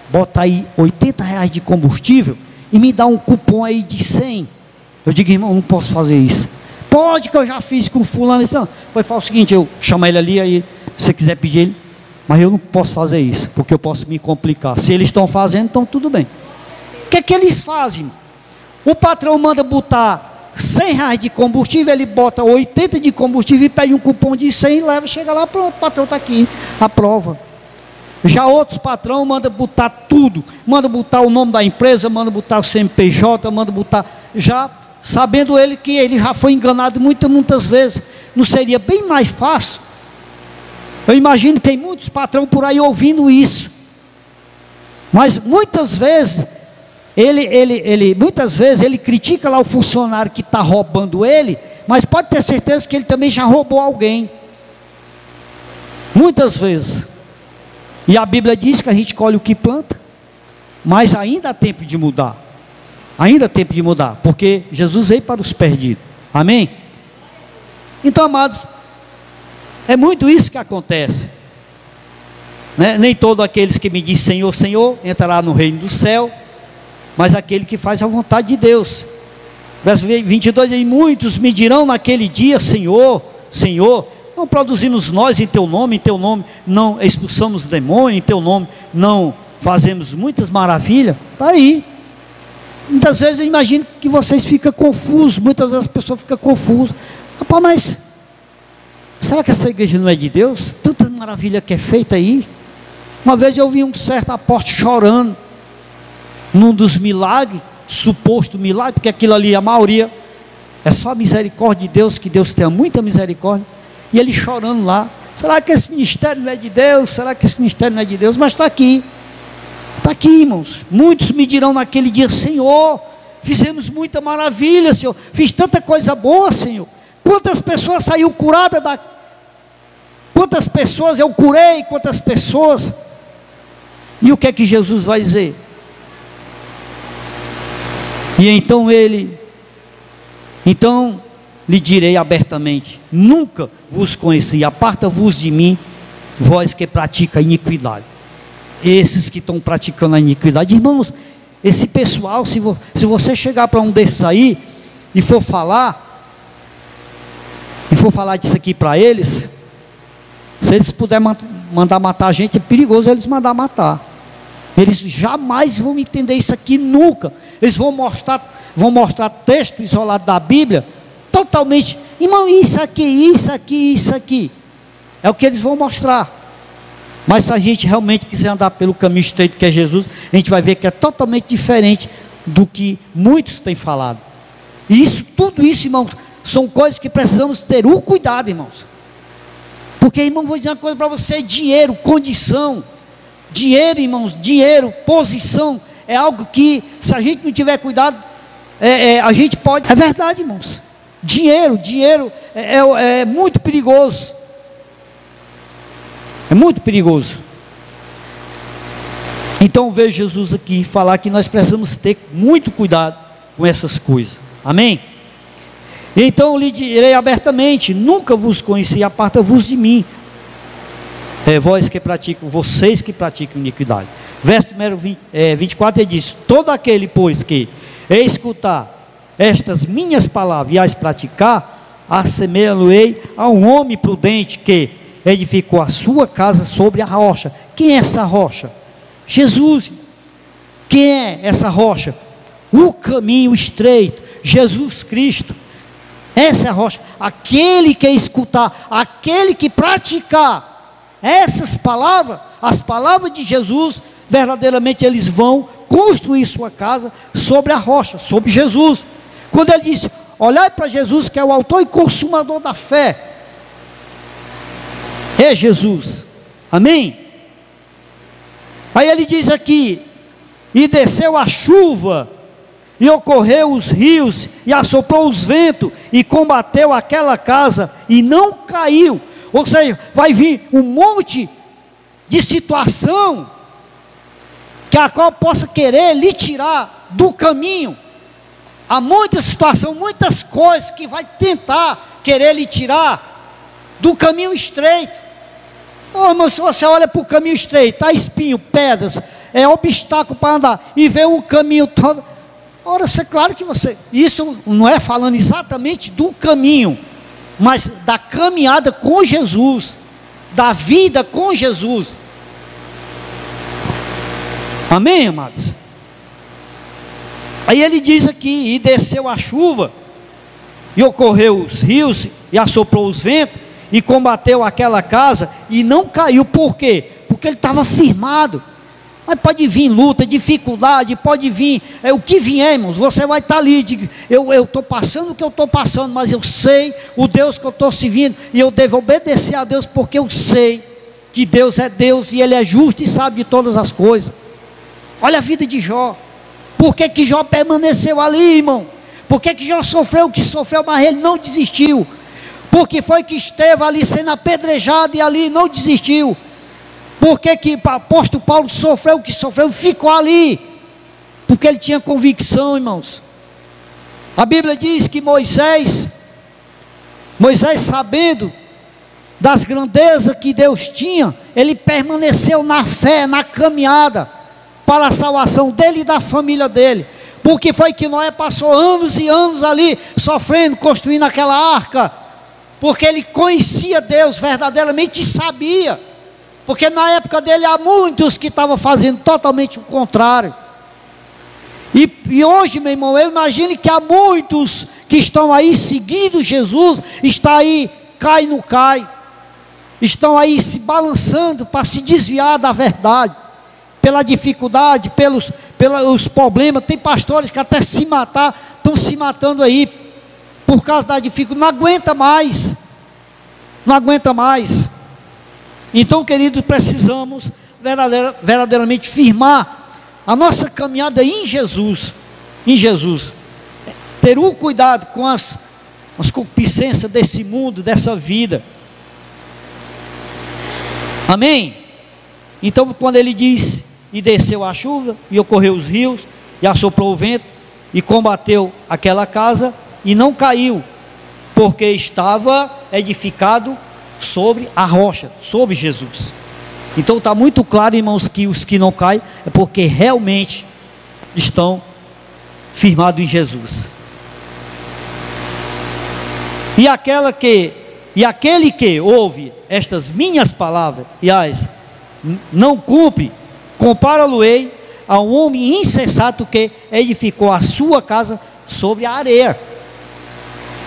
bota aí R$80 de combustível e me dá um cupom aí de 100. Eu digo, irmão, não posso fazer isso. Pode, que eu já fiz com fulano. Então, foi falar o seguinte, eu chamo ele ali, aí se você quiser pedir ele, mas eu não posso fazer isso, porque eu posso me complicar. Se eles estão fazendo, então tudo bem. O que é que eles fazem? O patrão manda botar R$100 de combustível, ele bota 80 de combustível e pede um cupom de 100 e leva, chega lá, pronto, o patrão está aqui, aprova. Já outros patrão manda botar tudo, manda botar o nome da empresa, manda botar o CNPJ, manda botar, já sabendo ele que ele já foi enganado muitas vezes. Não seria bem mais fácil? Eu imagino que tem muitos patrões por aí ouvindo isso, mas muitas vezes ele critica lá o funcionário que está roubando ele, mas pode ter certeza que ele também já roubou alguém, muitas vezes. E a Bíblia diz que a gente colhe o que planta, mas ainda há tempo de mudar, ainda há tempo de mudar, porque Jesus veio para os perdidos, amém? Então, amados, é muito isso que acontece, né? Nem todos aqueles que me dizem Senhor, Senhor, entrará no reino do céu, mas aquele que faz a vontade de Deus. Verso 22, e muitos me dirão naquele dia, Senhor, Senhor, não produzimos nós em teu nome não expulsamos demônio, em teu nome não fazemos muitas maravilhas? Está aí. Muitas vezes eu imagino que vocês ficam confusos, muitas vezes as pessoas ficam confusas. Rapaz, mas será que essa igreja não é de Deus? Tanta maravilha que é feita aí. Uma vez eu vi um certo apóstolo chorando num dos milagres, suposto milagre, porque aquilo ali, a maioria, é só a misericórdia de Deus, que Deus tenha muita misericórdia, e ele chorando lá, será que esse ministério não é de Deus? Será que esse ministério não é de Deus? Mas está aqui, irmãos. Muitos me dirão naquele dia, Senhor, fizemos muita maravilha, Senhor, fiz tanta coisa boa, Senhor, quantas pessoas saíram curadas quantas pessoas eu curei, quantas pessoas, e o que é que Jesus vai dizer? E então lhe direi abertamente, nunca vos conheci, aparta-vos de mim, vós que pratica a iniquidade. Esses que estão praticando a iniquidade, irmãos, esse pessoal, se você chegar para um desses aí, e for falar disso aqui para eles, se eles puderem mandar matar a gente, é perigoso eles mandar matar. Eles jamais vão entender isso aqui, nunca. Eles vão mostrar texto isolado da Bíblia, totalmente, irmão, isso aqui, é o que eles vão mostrar. Mas se a gente realmente quiser andar pelo caminho estreito que é Jesus, a gente vai ver que é totalmente diferente do que muitos têm falado. E tudo isso, irmãos, são coisas que precisamos ter um cuidado, irmãos. Porque, irmão, vou dizer uma coisa para você, dinheiro, condição, dinheiro, irmãos, posição, é algo que, se a gente não tiver cuidado, a gente pode, é verdade, irmãos, dinheiro é muito perigoso, é muito perigoso. Então vejo Jesus aqui falar que nós precisamos ter muito cuidado com essas coisas. Amém? Então lhe direi abertamente: nunca vos conheci, aparta-vos de mim, vocês que praticam iniquidade. Verso número 24, ele diz: todo aquele, pois, que escutar estas minhas palavras e as praticar, assemelho-ei a um homem prudente que edificou a sua casa sobre a rocha. Quem é essa rocha? Jesus. Quem é essa rocha? O caminho estreito, Jesus Cristo. Essa é a rocha. Aquele que escutar, aquele que praticar essas palavras, as palavras de Jesus, verdadeiramente eles vão construir sua casa sobre a rocha, sobre Jesus. Quando ele diz: olhai para Jesus, que é o autor e consumador da fé, é Jesus. Amém? Aí ele diz aqui: e desceu a chuva, e ocorreu os rios, e assoprou os ventos, e combateu aquela casa, e não caiu. Ou seja, vai vir um monte de situação que a qual possa querer lhe tirar do caminho. Há muita situação, muitas coisas que vai tentar querer lhe tirar do caminho estreito. Oh, mas se você olha para o caminho estreito, há espinho, pedras, obstáculo para andar, e vê o caminho todo. Ora, é claro que isso não é falando exatamente do caminho, mas da caminhada com Jesus, da vida com Jesus. Amém, amados? Aí ele diz aqui: e desceu a chuva, e ocorreu os rios, e assoprou os ventos, e combateu aquela casa, e não caiu. Por quê? Porque ele estava firmado. Mas pode vir luta, dificuldade, pode vir o que vier, irmãos, você vai estar ali. Eu estou passando o que eu estou passando, mas eu sei o Deus que eu estou servindo, e eu devo obedecer a Deus, porque eu sei que Deus é Deus, e Ele é justo e sabe de todas as coisas. Olha a vida de Jó. Por que Jó permaneceu ali, irmão? Por que Jó sofreu o que sofreu, mas ele não desistiu? Porque foi que esteve ali sendo apedrejado, e ali não desistiu. Por que o apóstolo Paulo sofreu o que sofreu e ficou ali? Porque ele tinha convicção, irmãos. A Bíblia diz que Moisés sabendo das grandezas que Deus tinha, ele permaneceu na fé, na caminhada para a salvação dele e da família dele. Porque foi que Noé passou anos e anos ali sofrendo, construindo aquela arca, porque ele conhecia Deus verdadeiramente e sabia. Porque na época dele há muitos que estavam fazendo totalmente o contrário. E hoje, meu irmão, eu imagino que há muitos que estão aí seguindo Jesus, está aí, cai no cai, estão aí se balançando para se desviar da verdade, pela dificuldade, pelos problemas. Tem pastores que até estão se matando aí, por causa da dificuldade, não aguenta mais. Então, queridos, precisamos verdadeiramente firmar a nossa caminhada em Jesus, ter um cuidado com as concupiscências desse mundo, dessa vida. Amém? Então, quando ele diz: e desceu a chuva, e ocorreu os rios, e assoprou o vento, e combateu aquela casa, e não caiu, porque estava edificado sobre a rocha, sobre Jesus. Então está muito claro, irmãos, que os que não caem é porque realmente estão firmados em Jesus. E aquele que ouve estas minhas palavras e as não cumpre, compara-lo-ei a um homem insensato que edificou a sua casa sobre a areia.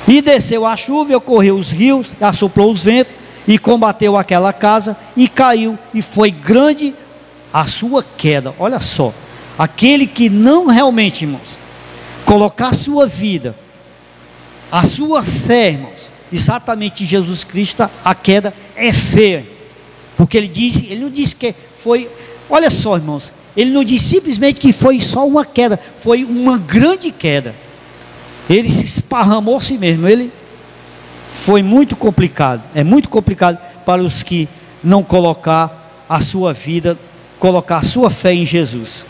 E desceu a chuva, e ocorreu os rios, e assoprou os ventos, e combateu aquela casa, e caiu, e foi grande a sua queda. Olha só, aquele que não realmente, irmãos, colocar a sua vida, a sua fé, irmãos, exatamente em Jesus Cristo, a queda é feia. Porque ele não disse que foi, olha só, irmãos, ele não disse simplesmente que foi só uma queda, foi uma grande queda. Ele se esparramou a si mesmo. Ele foi muito complicado. É muito complicado para os que não colocar a sua vida, colocar a sua fé em Jesus.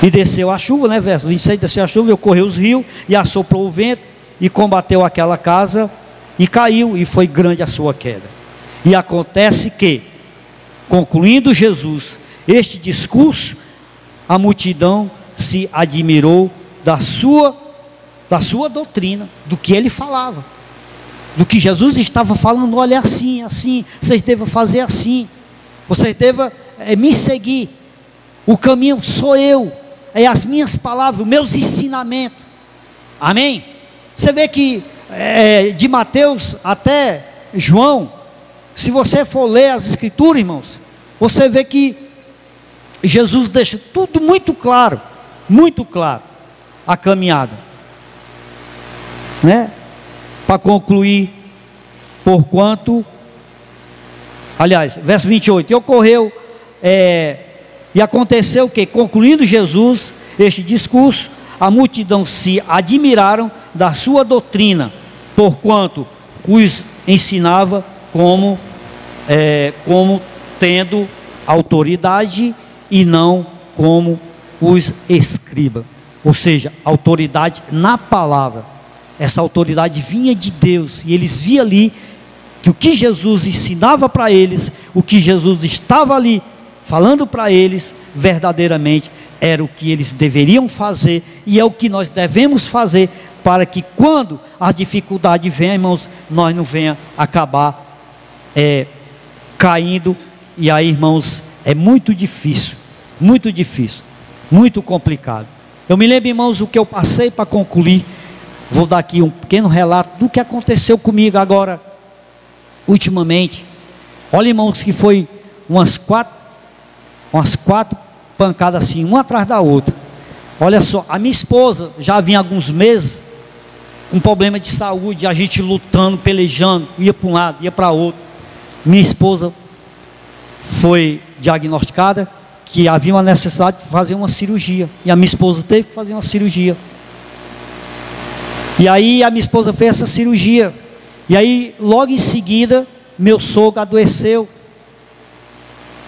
E desceu a chuva, né, verso 26, desceu a chuva, e ocorreu os rios, e assoprou o vento, e combateu aquela casa, e caiu, e foi grande a sua queda. E acontece que, concluindo Jesus este discurso, a multidão se admirou da sua doutrina, do que ele falava, do que Jesus estava falando. Olha, assim, vocês devem fazer assim, vocês devem me seguir, o caminho sou eu, é as minhas palavras, os meus ensinamentos, amém? Você vê que de Mateus até João, se você for ler as escrituras, irmãos, você vê que Jesus deixa tudo muito claro, a caminhada, né? Para concluir, porquanto, aliás, verso 28, e ocorreu, e aconteceu que, concluindo Jesus este discurso, a multidão se admiraram da sua doutrina, porquanto os ensinava como tendo autoridade e não como os escribas, ou seja, autoridade na palavra. Essa autoridade vinha de Deus, e eles viam ali que o que Jesus ensinava para eles, o que Jesus estava ali falando para eles, verdadeiramente era o que eles deveriam fazer, e é o que nós devemos fazer, para que quando a dificuldade venha, irmãos, nós não venha acabar caindo. E aí, irmãos, é muito difícil, muito complicado. Eu me lembro, irmãos, o que eu passei para concluir. Vou dar aqui um pequeno relato do que aconteceu comigo agora, ultimamente. Olha, irmãos, que foi umas quatro pancadas assim, uma atrás da outra. Olha só, a minha esposa já vinha alguns meses com problema de saúde, a gente lutando, pelejando, ia para um lado, ia para outro. Minha esposa foi diagnosticada que havia uma necessidade de fazer uma cirurgia, e a minha esposa teve que fazer uma cirurgia. E aí a minha esposa fez essa cirurgia, e aí logo em seguida meu sogro adoeceu,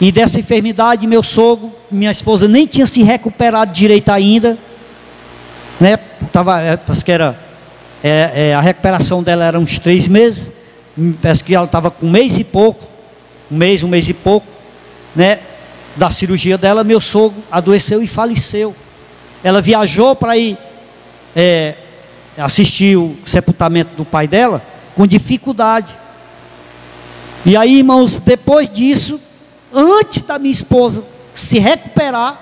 e dessa enfermidade minha esposa nem tinha se recuperado direito ainda, né? Parece que era a recuperação dela era uns 3 meses, parece que ela estava com um mês e pouco, um mês e pouco, né, da cirurgia dela. Meu sogro adoeceu e faleceu. Ela viajou para ir assistir o sepultamento do pai dela com dificuldade. E aí, irmãos, depois disso, antes da minha esposa se recuperar,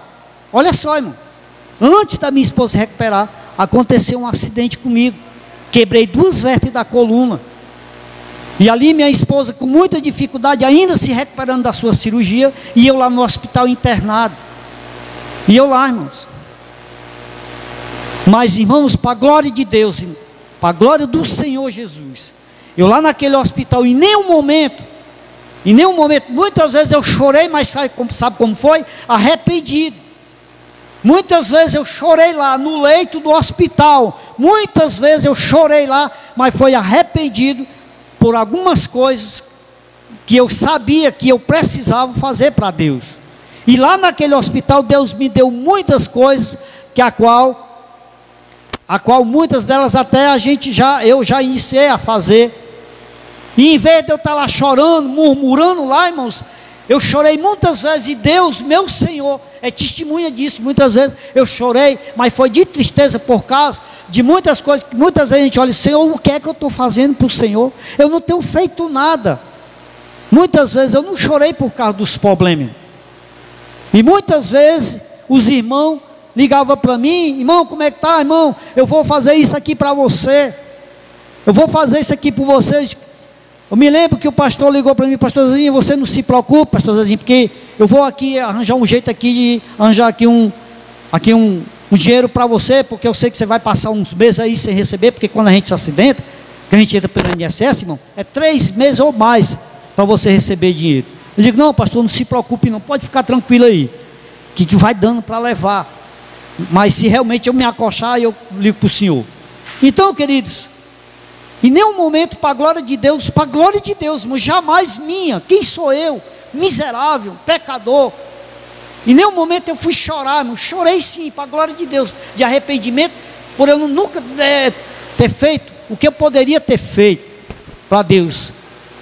olha só, irmão, antes da minha esposa se recuperar, aconteceu um acidente comigo, quebrei 2 vértebras da coluna, e ali minha esposa com muita dificuldade, ainda se recuperando da sua cirurgia, e eu lá no hospital internado, e eu lá, irmãos. Mas, irmãos, para a glória de Deus, para a glória do Senhor Jesus, eu lá naquele hospital, em nenhum momento, muitas vezes eu chorei, mas sabe como foi? Arrependido. Muitas vezes eu chorei lá no leito do hospital, muitas vezes eu chorei lá, mas foi arrependido por algumas coisas que eu sabia que eu precisava fazer para Deus. E lá naquele hospital Deus me deu muitas coisas, a qual muitas delas até eu já iniciei a fazer. E em vez de eu estar lá chorando, murmurando lá, irmãos, eu chorei muitas vezes, e Deus, meu Senhor, é testemunha disso. Muitas vezes eu chorei, mas foi de tristeza por causa de muitas coisas, que muitas vezes a gente olha, Senhor, o que é que eu estou fazendo para o Senhor? Eu não tenho feito nada. Muitas vezes eu não chorei por causa dos problemas, e muitas vezes os irmãos ligavam para mim, irmão, como é que está, irmão? Eu vou fazer isso aqui para você, eu vou fazer isso aqui por vocês. Eu me lembro que o pastor ligou para mim, pastor Zezinho, você não se preocupe, pastor Zezinho, porque eu vou aqui arranjar um jeito aqui de arranjar aqui um dinheiro para você, porque eu sei que você vai passar uns meses aí sem receber, porque quando a gente se acidenta, que a gente entra pelo INSS, irmão, é 3 meses ou mais para você receber dinheiro. Eu digo, não, pastor, não se preocupe não, pode ficar tranquilo aí, que vai dando para levar, mas se realmente eu me acochar, eu ligo para o senhor. Então, queridos, em nenhum momento, para a glória de Deus, irmão, jamais minha, quem sou eu, miserável, pecador, Em nenhum momento eu fui chorar, irmão. Chorei sim, para a glória de Deus, de arrependimento, por eu nunca ter feito o que eu poderia ter feito para Deus.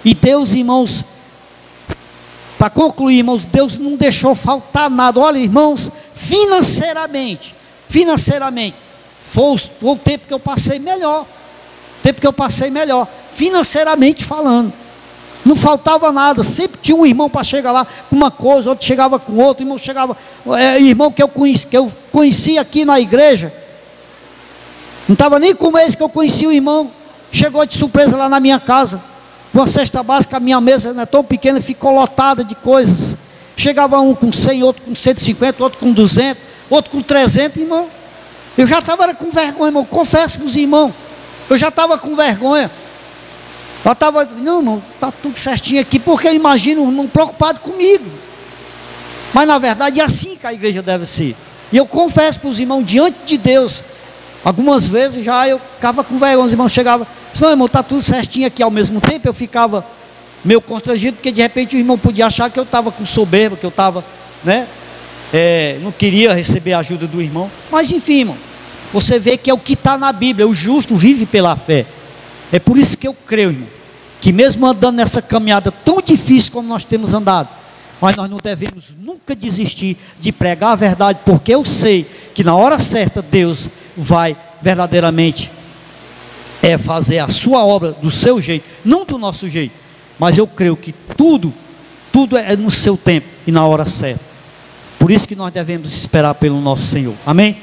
E Deus, irmãos, para concluir, irmãos, Deus não deixou faltar nada. Olha, irmãos, financeiramente, foi o tempo que eu passei melhor. Financeiramente falando. Não faltava nada, sempre tinha um irmão para chegar lá com uma coisa, outro chegava com outro, irmão que eu conheci aqui na igreja, não estava nem com esse que eu conheci o irmão, chegou de surpresa lá na minha casa, com uma cesta básica, a minha mesa não é tão pequena, ficou lotada de coisas, chegava um com 100, outro com 150, outro com 200, outro com 300, irmão, eu já estava com vergonha, irmão, confesso para os irmãos, eu já estava com vergonha. Eu estava, não, irmão, está tudo certinho aqui, porque eu imagino um irmão preocupado comigo. Mas na verdade é assim que a igreja deve ser. E eu confesso para os irmãos, diante de Deus, algumas vezes já eu ficava com vergonha, os irmãos chegavam, não, irmão, está tudo certinho aqui. Ao mesmo tempo eu ficava meio constrangido, porque de repente o irmão podia achar que eu estava com soberba, que eu estava, não queria receber a ajuda do irmão. Mas enfim, irmão, você vê que é o que está na Bíblia, o justo vive pela fé. É por isso que eu creio, irmão, que mesmo andando nessa caminhada tão difícil como nós temos andado, mas nós não devemos nunca desistir de pregar a verdade, porque eu sei que na hora certa Deus vai verdadeiramente fazer a sua obra do seu jeito, não do nosso jeito, mas eu creio que tudo é no seu tempo e na hora certa. Por isso que nós devemos esperar pelo nosso Senhor. Amém?